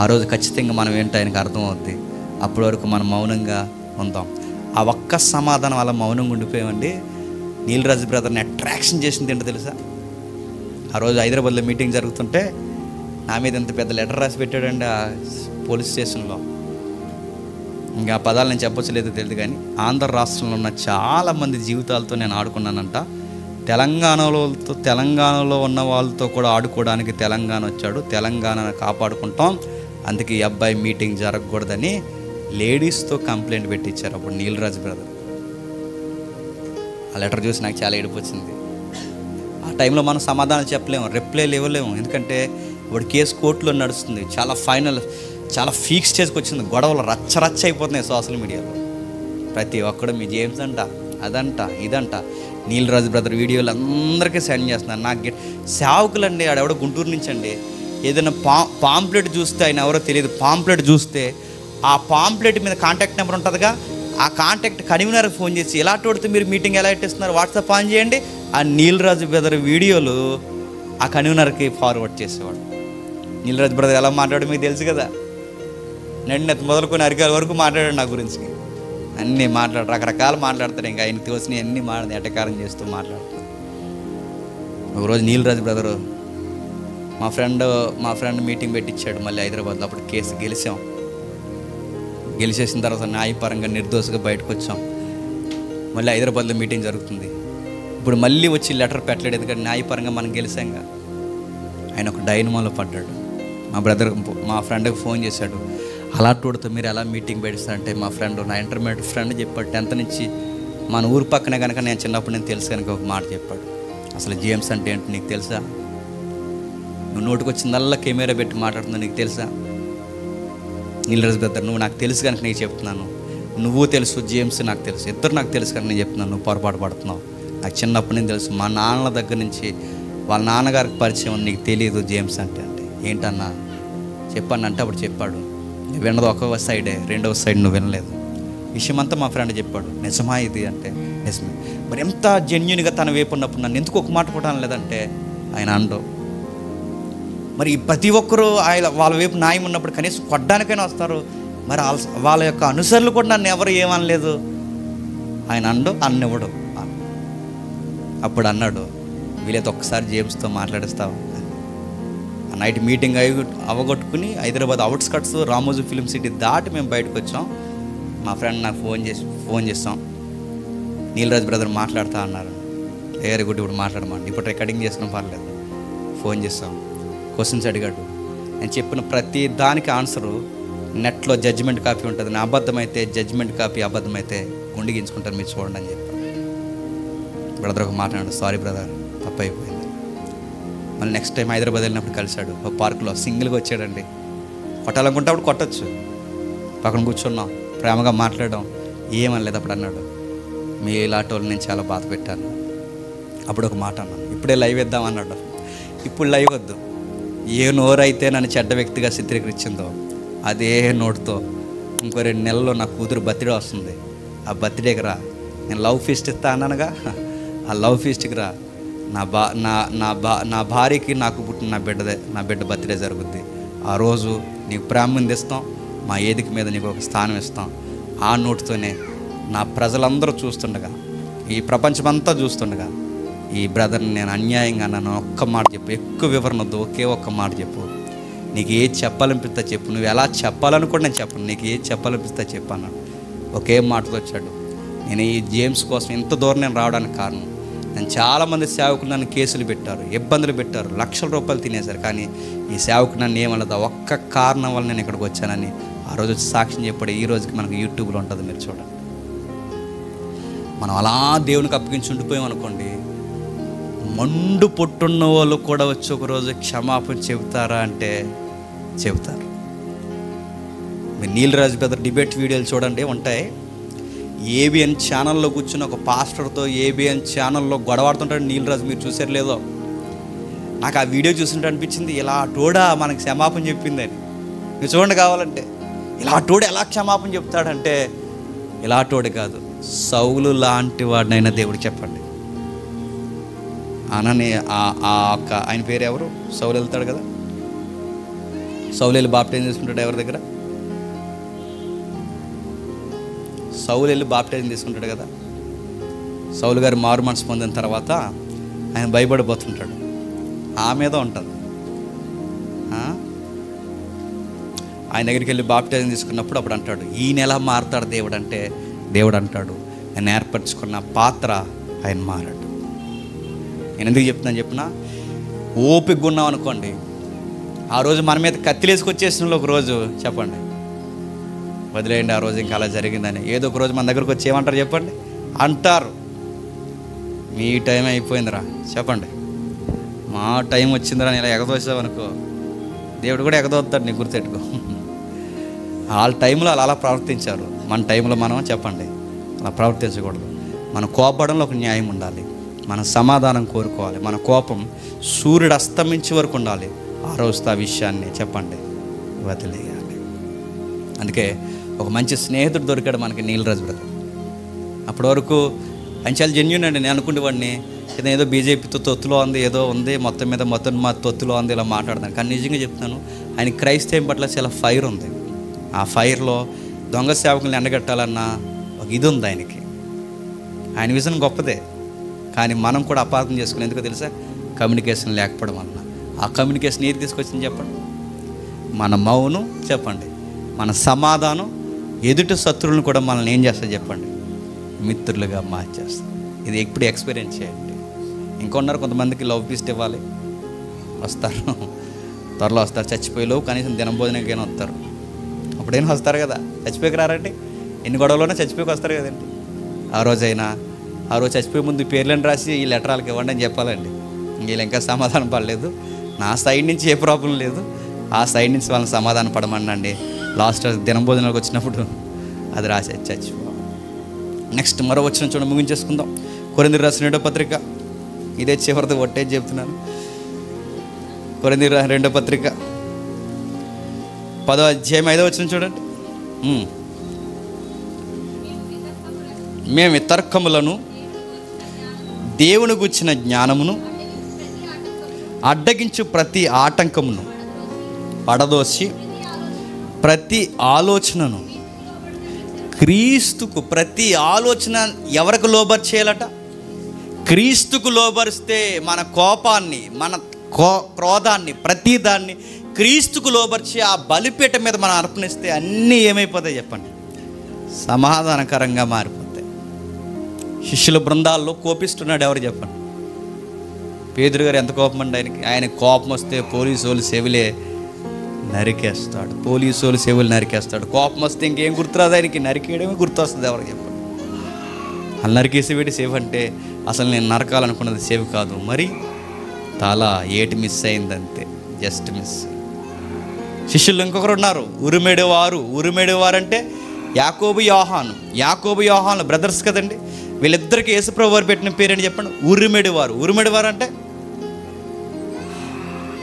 ఆ రోజు ఖచ్చితంగా మనం ఏంటో ఆయనకు అర్థమవుద్ది. అప్పటి వరకు మనం మౌనంగా ఉందాం. ఆ ఒక్క సమాధానం అలా మౌనంగా ఉండిపోయామండి. నీలరాజు బ్రదర్ని అట్రాక్షన్ చేసింది ఏంటో తెలుసా? ఆ రోజు హైదరాబాద్లో మీటింగ్ జరుగుతుంటే నా మీద ఎంత పెద్ద లెటర్ రాసి పెట్టాడండి ఆ పోలీస్ స్టేషన్లో. ఇంకా పదాలు నేను చెప్పొచ్చలేదో తెలియదు, కానీ ఆంధ్ర రాష్ట్రంలో ఉన్న చాలామంది జీవితాలతో నేను ఆడుకున్నానంట. తెలంగాణలో ఉన్న వాళ్ళతో కూడా ఆడుకోవడానికి తెలంగాణ వచ్చాడు. తెలంగాణను కాపాడుకుంటాం, అందుకే ఈ అబ్బాయి మీటింగ్ జరగకూడదని లేడీస్తో కంప్లైంట్ పెట్టించారు అప్పుడు నీలరాజు బ్రదర్. ఆ లెటర్ చూసి నాకు చాలా ఏడుపు వచ్చింది. ఆ టైంలో మనం సమాధానం చెప్పలేము, రిప్లైలు ఇవ్వలేము, ఎందుకంటే ఇప్పుడు కేసు కోర్టులో నడుస్తుంది. చాలా ఫీక్ స్టేజ్కి వచ్చింది. గొడవలు రచ్చ అయిపోతున్నాయి సోషల్ మీడియాలో. ప్రతి ఒక్కడు మీ జేమ్స్ అంట, అదంట, ఇదంట. నీలరాజు బ్రదర్ వీడియోలు అందరికీ సెండ్ చేస్తున్నారు. నాకు సేవకులండి, ఆడెవడో గుంటూరు నుంచి అండి, ఏదైనా పాంప్లెట్ చూస్తే, ఆయన ఎవరో తెలియదు, పాంప్లెట్ చూస్తే ఆ పాంప్లెట్ మీద కాంటాక్ట్ నెంబర్ ఉంటుందిగా, ఆ కాంటాక్ట్ కన్వీనర్కి ఫోన్ చేసి ఎలా తోడితే మీరు మీటింగ్ ఎలా పెట్టిస్తున్నారు, వాట్సాప్ ఆన్ చేయండి. ఆ నీలరాజు బ్రదర్ వీడియోలు ఆ కన్వీనర్కి ఫార్వర్డ్ చేసేవాడు. నీలరాజు బ్రదర్ ఎలా మాట్లాడో మీకు తెలుసు కదా. నేను మొదలుకొని అరికాల వరకు మాట్లాడాడు నా గురించి. అన్నీ రకరకాలు మాట్లాడతాడు. ఇంకా ఆయన తోసినవి అన్నీ ఎటకారం చేస్తూ మాట్లాడతాడు. ఒకరోజు నీలరాజు బ్రదరు మా ఫ్రెండ్ మీటింగ్ పెట్టించాడు మళ్ళీ హైదరాబాద్లో. అప్పుడు కేసు గెలిచేసిన తర్వాత న్యాయపరంగా నిర్దోషగా బయటకు వచ్చాం. మళ్ళీ హైదరాబాద్లో మీటింగ్ జరుగుతుంది. ఇప్పుడు మళ్ళీ వచ్చి లెటర్ పెట్టలేడు, ఎందుకంటే న్యాయపరంగా మనం గెలిచాంగా. ఆయన ఒక డైనమోలో పడ్డాడు. మా ఫ్రెండ్కి ఫోన్ చేశాడు, అలాంటితో మీరు ఎలా మీటింగ్ పెడతారంటే, మా ఫ్రెండ్, నా ఇంటర్మీడియట్ ఫ్రెండ్ చెప్పాడు, 10th నుంచి మన ఊరు పక్కనే కనుక నేను చిన్నప్పుడు నేను తెలుసు కనుక ఒక మాట చెప్పాడు, అసలు జేమ్స్ అంటే ఏంటి నీకు తెలుసా? నువ్వు నోటికి వచ్చిందల్లా కెమెరా పెట్టి మాట్లాడుతున్నావు, నీకు తెలుసా? నీలరాజు బ్రదర్, నువ్వు నాకు తెలుసు కనుక నీకు చెప్తున్నాను. నువ్వు తెలుసు, జేమ్స్ నాకు తెలుసు, ఇద్దరు నాకు తెలుసు కనుక నేను చెప్తున్నాను. నువ్వు పొరపాటు పడుతున్నావు. నాకు చిన్నప్పటి నుంచి తెలుసు, మా నాన్నల దగ్గర నుంచి వాళ్ళ నాన్నగారికి పరిచయం, నీకు తెలియదు జేమ్స్ అంటే ఏంటన్నా చెప్పాను అంటే అప్పుడు చెప్పాడు. నువ్వు విన్నది ఒక సైడే, రెండవ సైడ్ నువ్వు వినలేదు. విషయం అంతా మా ఫ్రెండ్ చెప్పాడు. నిజమా ఇది అంటే నిజమే. మరి ఎంత జెన్యున్గా తన వైపు ఉన్నప్పుడు నన్ను ఎందుకు ఒక మాట కొట్టాను లేదంటే ఆయన అండో. మరి ప్రతి ఒక్కరూ వాళ్ళ వైపు న్యాయం ఉన్నప్పుడు కనీసం కొట్టడానికైనా వస్తారు. మరి వాళ్ళ యొక్క అనుసరులు కూడా నన్ను ఎవరు ఏమనలేదు. ఆయన అండో అన్నివ్వడు. అప్పుడు అన్నాడు, వీలైతే ఒక్కసారి జేమ్స్తో మాట్లాడిస్తావు. ఆ నైట్ మీటింగ్ అవగొట్టుకుని Hyderabad outskirts Ramoji film city దాటి మేము బయటకు వచ్చాం. మా ఫ్రెండ్ నాకు ఫోన్ చేస్తాం, నీలరాజు బ్రదర్ మాట్లాడుతా అన్నారు. వెరీ గుడ్, ఇప్పుడు మాట్లాడమండి, ఇప్పుడు రికార్డింగ్ చేసుకుని పర్లేదు. ఫోన్ చేస్తాం, క్వశ్చన్స్ అడిగాడు. నేను చెప్పిన ప్రతి దానికి ఆన్సరు నెట్లో జడ్జిమెంట్ కాపీ ఉంటుంది. నా అబద్ధమైతే జడ్జిమెంట్ కాపీ, అబద్ధమైతే గుండిగించుకుంటారు, మీరు చూడండి అని చెప్పాను. బ్రదర్ ఒక మాట్లాడాడు, సారీ బ్రదర్ తప్పు అయిపోయింది. మళ్ళీ నెక్స్ట్ టైం హైదరాబాద్ వెళ్ళినప్పుడు కలిశాడు ఒక పార్కులో, సింగిల్గా వచ్చాడండి. కొట్టాలనుకుంటే అప్పుడు కొట్టచ్చు. పక్కన కూర్చున్నాం, ప్రేమగా మాట్లాడడం, ఏమనలేదు. అప్పుడు అన్నాడు, మీ ఇలాంటి వాళ్ళు నేను చాలా బాధ పెట్టాను. అప్పుడు ఒక మాట అన్నాను, ఇప్పుడే లైవ్ ఇద్దాం అన్నాడు. ఇప్పుడు లైవ్ వద్దు. ఏ నోరైతే నన్ను చెడ్డ వ్యక్తిగా చిత్రీకరించిందో అదే నోటుతో ఇంకో 2 నెలల్లో నా కూతురు బర్త్డే వస్తుంది. ఆ బర్త్డేకి రా, నేను లవ్ ఫీస్ట్ ఇస్తా అన్నానుగా, ఆ లవ్ ఫీస్ట్కి రా. నా భార్యకి నాకు పుట్టిన నా బిడ్డ బర్త్డే జరుగుద్ది. ఆ రోజు నీకు ప్రేమ అందిస్తాం, మా ఏదిక మీద నీకు ఒక స్థానం ఇస్తాం. ఆ నోటుతోనే నా ప్రజలందరూ చూస్తుండగా, ఈ ప్రపంచమంతా చూస్తుండగా, ఈ బ్రదర్ని నేను అన్యాయంగా నన్ను ఒక్క మాట చెప్పు, ఎక్కువ వివరణ వద్దు, ఒకే ఒక్క మాట చెప్పు. నీకు ఏది చెప్పాలనిపిస్తా చెప్పు, నువ్వు ఎలా చెప్పాలనుకోండి నేను చెప్పను, నీకు ఏది చెప్పాలనిపిస్తా చెప్పు అన్నాడు. ఒకే మాటతో వచ్చాడు. నేను ఈ జేమ్స్ కోసం ఇంత దూరం నేను రావడానికి కారణం, నేను చాలామంది సేవకులు నన్ను కేసులు పెట్టారు, ఇబ్బందులు పెట్టారు, లక్షల రూపాయలు తినేశారు, కానీ ఈ సేవకు నన్ను ఏమన్నదా ఒక్క కారణం వల్ల నేను ఇక్కడికి వచ్చానని ఆ రోజు సాక్ష్యం చెప్పాడు. ఈ రోజుకి మనకు యూట్యూబ్లో ఉంటుంది, మీరు చూడండి. మనం అలా దేవునికి అప్పగించి ఉండిపోయాం అనుకోండి, మండు పొట్టున్న వాళ్ళు కూడా వచ్చి ఒకరోజు క్షమాపణ చెబుతారా అంటే చెబుతారు. మీరు నీలరాజు బ్రదర్ డిబేట్ వీడియోలు చూడండి, ఉంటాయి. ఏబిఎన్ ఛానల్లో కూర్చుని ఒక పాస్టర్తో ఏబిఎన్ ఛానల్లో గొడవాడుతుంటాడు నీలరాజు, మీరు చూసారు లేదో. నాకు ఆ వీడియో చూస్తుంటే అనిపించింది, ఇలా టోడా మనకు క్షమాపణ చెప్పిందని. మీరు చూడండి కావాలంటే. ఇలాంటోడు ఎలా క్షమాపణ చెప్తాడంటే ఇలాంటోడు కాదు, సౌలు లాంటి వాడినైనా దేవుడు చెప్పండి. అనని ఆయన పేరు ఎవరు? సౌలు వెళ్తాడు కదా, సౌలు వెళ్ళి బాప్టైజం తీసుకుంటాడు ఎవరి దగ్గర? సౌలు వెళ్ళి బాప్టైజం తీసుకుంటాడు కదా. సౌలు గారు మారు మనసు పొందిన తర్వాత ఆయన భయపడిపోతుంటాడు. మీద ఉంటుంది ఆయన దగ్గరికి వెళ్ళి బాప్టైజం తీసుకున్నప్పుడు అప్పుడు అంటాడు, ఈయన ఎలా మారుతాడు దేవుడు అంటే, దేవుడు అంటాడు ఆయన ఏర్పరచుకున్న పాత్ర ఆయన మారాడు. నేను ఎందుకు చెప్తున్నాను చెప్పినా, ఓపికగా ఉన్నాం అనుకోండి, ఆ రోజు మన మీద కత్తిలేసుకొచ్చేసిన ఒక రోజు చెప్పండి, వదిలేయండి ఆ రోజు ఇంకా అలా జరిగిందని. ఏదో ఒక రోజు మన దగ్గరకు వచ్చి ఏమంటారు చెప్పండి? అంటారు, మీ టైం అయిపోయిందిరా చెప్పండి, మా టైం వచ్చిందిరా, నేను ఇలా ఎగదోసావనుకో దేవుడు కూడా ఎగదోస్తాడు, నీకు గుర్తెట్టుకో. వాళ్ళ టైంలో అలా ప్రవర్తించారు, మన టైంలో మనం చెప్పండి అలా ప్రవర్తించకూడదు. మన కోపడంలో ఒక న్యాయం ఉండాలి, మన సమాధానం కోరుకోవాలి, మన కోపం సూర్యుడు అస్తమించే వరకు ఉండాలి. ఆ రోజుతో ఆ విషయాన్ని చెప్పండి వదిలేయాలి. అందుకే ఒక మంచి స్నేహితుడు దొరికాడు మనకి, నీలరాజు బ్రదర్. అప్పటి వరకు ఆయన చాలా జెన్యూన్ అండి. నేను అనుకునేవాడిని ఏదో బీజేపీతో తొత్తులో ఉంది, ఏదో ఉంది, మొత్తం మా తొత్తులో ఉంది ఇలా మాట్లాడతాను. కానీ నిజంగా చెప్తాను, ఆయన క్రైస్తవం పట్ల చాలా ఫైర్ ఉంది. ఆ ఫైర్లో దొంగ సేవకులను ఎండగట్టాలన్న ఒక ఇది ఉంది ఆయనకి. ఆయన విజన్ గొప్పదే, కానీ మనం కూడా అపార్థం చేసుకుని, ఎందుకో తెలుసా? కమ్యూనికేషన్ లేకపోవడం వలన. ఆ కమ్యూనికేషన్ ఏది తీసుకొచ్చింది చెప్పండి? మన మౌనం చెప్పండి, మన సమాధానం ఎదుటి శత్రువులను కూడా మనల్ని ఏం చేస్తా చెప్పండి? మిత్రులుగా మార్చేస్తాం. ఇది ఎప్పుడు ఎక్స్పీరియన్స్ చేయండి. ఇంకొన్నారు కొంతమందికి లవ్ ఫీస్ట్ ఇవ్వాలి, వస్తారు, త్వరలో వస్తారు, చచ్చిపోయేలోపు కనీసం దినభోజనంకైనా వస్తారు. అప్పుడైనా వస్తారు కదా, చచ్చిపోయికి రారండి, ఎన్ని గొడవలోనే చచ్చిపోయికి వస్తారు కదండి. ఆ రోజు చచ్చిపోయే ముందు పేర్లను రాసి ఈ లెటర్ వాళ్ళకి ఇవ్వండి అని చెప్పాలండి. వీళ్ళు ఇంకా సమాధానం పడలేదు, నా సైడ్ నుంచి ఏ ప్రాబ్లం లేదు, ఆ సైడ్ నుంచి వాళ్ళని సమాధానం పడమనండి. లాస్ట్ దినభోజనాలకు వచ్చినప్పుడు అది రాసి చచ్చిపో. నెక్స్ట్ మరో వచ్చిన చూడ ముగించేసుకుందాం. కొరింథీయులకు రాసిన 2వ పత్రిక, ఇదే చివరిది ఒట్టే చెప్తున్నాను. కొరింథీయులకు రాసిన 2వ పత్రిక 10వ అధ్యాయం 5వ వచనం చూడండి. మేము వితర్కములను దేవుని గుర్చిన జ్ఞానమును అడ్డగించు ప్రతి ఆటంకమును పడదోసి ప్రతి ఆలోచనను క్రీస్తుకు, ప్రతి ఆలోచన ఎవరికి లోబర్ చేయాలట? క్రీస్తుకు లోబరిస్తే మన కోపాన్ని, మన క్రోధాన్ని, ప్రతి దాన్ని క్రీస్తుకు లోబర్చి ఆ బలిపీఠ మీద మనం అర్పణిస్తే అన్నీ ఏమైపోతాయి చెప్పండి? సమాధానకరంగా మారిపోతాయి. శిష్యుల బృందాల్లో కోపిస్తున్నాడు ఎవరు చెప్పండి? పేతురు గారు ఎంత కోపం అండి ఆయనకి. ఆయన కోపం వస్తే పోలీసు వాళ్ళు చెవులే నరికేస్తాడు, పోలీసు వాళ్ళు చెవులు నరికేస్తాడు. కోపం వస్తే ఇంకేం గుర్తురాదు ఆయనకి, నరికేయడమే గుర్తొస్తుంది ఎవరికి చెప్పండి? అలా నరికేసి పెట్టి సేవ్ అంటే అసలు నేను నరకాలనుకున్నది సేవ్ కాదు, మరి తల ఏటి మిస్ అయిందంతే, జస్ట్ మిస్. శిష్యులు ఇంకొకరు ఉన్నారు, ఉరిమేడేవారు అంటే యాకోబు యోహాను బ్రదర్స్ కదండి. వీళ్ళిద్దరికి యేసుప్రభువు వారు పెట్టిన పేరేంటి చెప్పండి? ఉరిమేడేవారు అంటే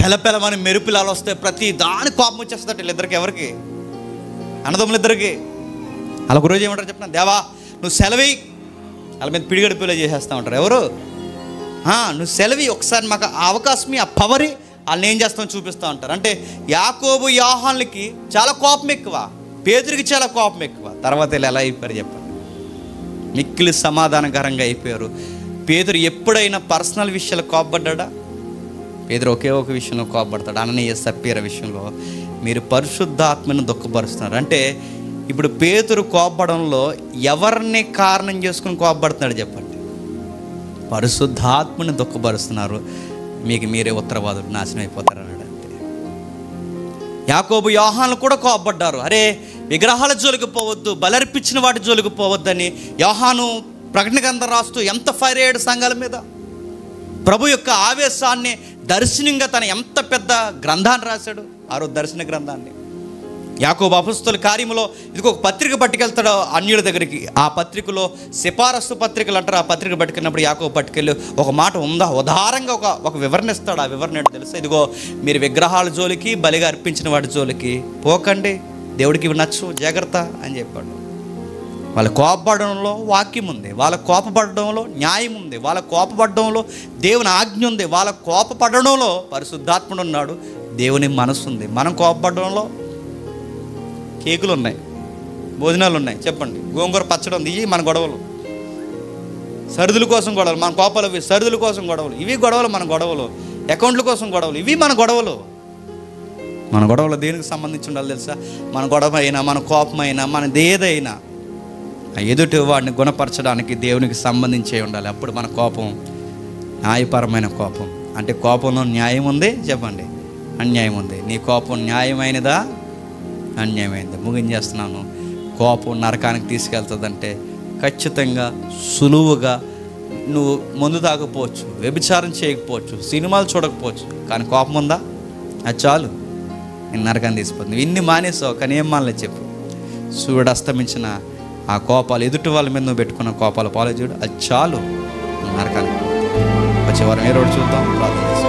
పెలపెలమని మెరుపులు అలా వస్తాయి, ప్రతి దాని కోపం వచ్చేస్తుందట వీళ్ళిద్దరికి. ఎవరికి? అన్నదమ్ములిద్దరికి. అలా ఒక రోజు ఏమంటారు చెప్పండి? దేవా నువ్వు సెలవి, వాళ్ళ మీద పిడిగడిపోలే చేసేస్తా ఉంటారు. ఎవరు? నువ్వు సెలవి, ఒకసారి మాకు ఆ అవకాశం, ఆ పవరి వాళ్ళని ఏం చేస్తామో చూపిస్తూ ఉంటారు. అంటే యాకోబు యోహానులకి చాలా కోపం ఎక్కువ, పేతురికి చాలా కోపం ఎక్కువ. తర్వాత వీళ్ళు ఎలా అయిపోయారు చెప్పండి? మిక్కిలి సమాధానకరంగా అయిపోయారు. పేతురు ఎప్పుడైనా పర్సనల్ విషయాలు కోపపడ్డా? పేతురు ఒకే ఒక విషయంలో కోపపడతాడు, అననీయ సప్పీర విషయంలో. మీరు పరిశుద్ధాత్మను దుఃఖపరుస్తున్నారు అంటే, ఇప్పుడు పేతురు కోపడంలో ఎవరిని కారణం చేసుకుని కోపపడుతున్నాడు చెప్పండి? పరిశుద్ధాత్మని దుఃఖపరుస్తున్నారు, మీకు మీరే ఉత్తరవాదులు, నాశనం అయిపోతారు అన్నాడు. అంతే. యాకోబు యోహాను కూడా కోపపడ్డారు, అరే విగ్రహాల జోలికి పోవద్దు, బలర్పించిన వాటి జోలికి పోవద్దని యోహాను ప్రకటన గ్రంథం రాస్తూ ఎంత ఫైర్ అయ్యాడు సంఘాల మీద. ప్రభు యొక్క ఆవేశాన్ని దర్శనంగా తన ఎంత పెద్ద గ్రంథాన్ని రాశాడు, ఆరో దర్శన గ్రంథాన్ని. యాకోబు అపొస్తలుల కార్యములో ఇదిగో ఒక పత్రిక పట్టుకెళ్తాడు అన్యుల దగ్గరికి. ఆ పత్రికలో సిఫారసు పత్రికలు అంటారు. ఆ పత్రిక పట్టుకెళ్ళినప్పుడు యాకోబు పట్టుకెళ్ళి ఒక మాట ఉందా, ఉదారంగా ఒక వివరణ ఇస్తాడు. ఆ వివరణ ఏంటో తెలుసా? ఇదిగో మీరు విగ్రహాల జోలికి, బలిగా అర్పించిన వాటి జోలికి పోకండి, దేవుడికి ఇవి నచ్చు, జాగ్రత్త అని చెప్పాడు. వాళ్ళ కోపపడడంలో వాక్యం ఉంది, వాళ్ళ కోపపడడంలో న్యాయం ఉంది, వాళ్ళ కోపపడడంలో దేవుని ఆజ్ఞ ఉంది, వాళ్ళ కోపపడడంలో పరిశుద్ధాత్ముడు ఉన్నాడు, దేవుని మనసు ఉంది. మనం కోపపడడంలో కేకులు ఉన్నాయి, భోజనాలు ఉన్నాయి, చెప్పండి, గోంగూర పచ్చడి ఉంది, ఇవి మన గొడవలు. సరుదుల కోసం గొడవలు, మన కోపాలు ఇవి, సరుదుల కోసం గొడవలు, ఇవి గొడవలు, మన గొడవలు. అకౌంట్ల కోసం గొడవలు, ఇవి మన గొడవలు. మన గొడవలు దేనికి సంబంధించి ఉండాలి తెలుసా? మన గొడవ అయినా, మన కోపం అయినా, మనది ఏదైనా ఎదుటి వాడిని గుణపరచడానికి దేవునికి సంబంధించే ఉండాలి. అప్పుడు మన కోపం న్యాయపరమైన కోపం. అంటే కోపంలో న్యాయం ఉంది, చెప్పండి, అన్యాయం ఉంది. నీ కోపం న్యాయమైనదా, అన్యాయమైనదా? ముగించేస్తున్నాను. కోపం నరకానికి తీసుకెళ్తుందంటే ఖచ్చితంగా సులువుగా నువ్వు మందు తాగకపోవచ్చు, వ్యభిచారం చేయకపోవచ్చు, సినిమాలు చూడకపోవచ్చు, కానీ కోపం ఉందా, అది చాలు నేను నరకాన్ని తీసుకుపోతుంది. నువ్వు ఇన్ని మానేసావు, కానీ ఏం మానలేదు చెప్పు. సూర్యుడు అస్తమించిన ఆ కోపాలు, ఎదుటి వాళ్ళ మీద నువ్వు పెట్టుకున్న కోపాలు పాలు చూడు, అది చాలు నరకానికి. వచ్చే వారం ఏ రోజు చూద్దాం, ప్రార్థన చేస్తాం.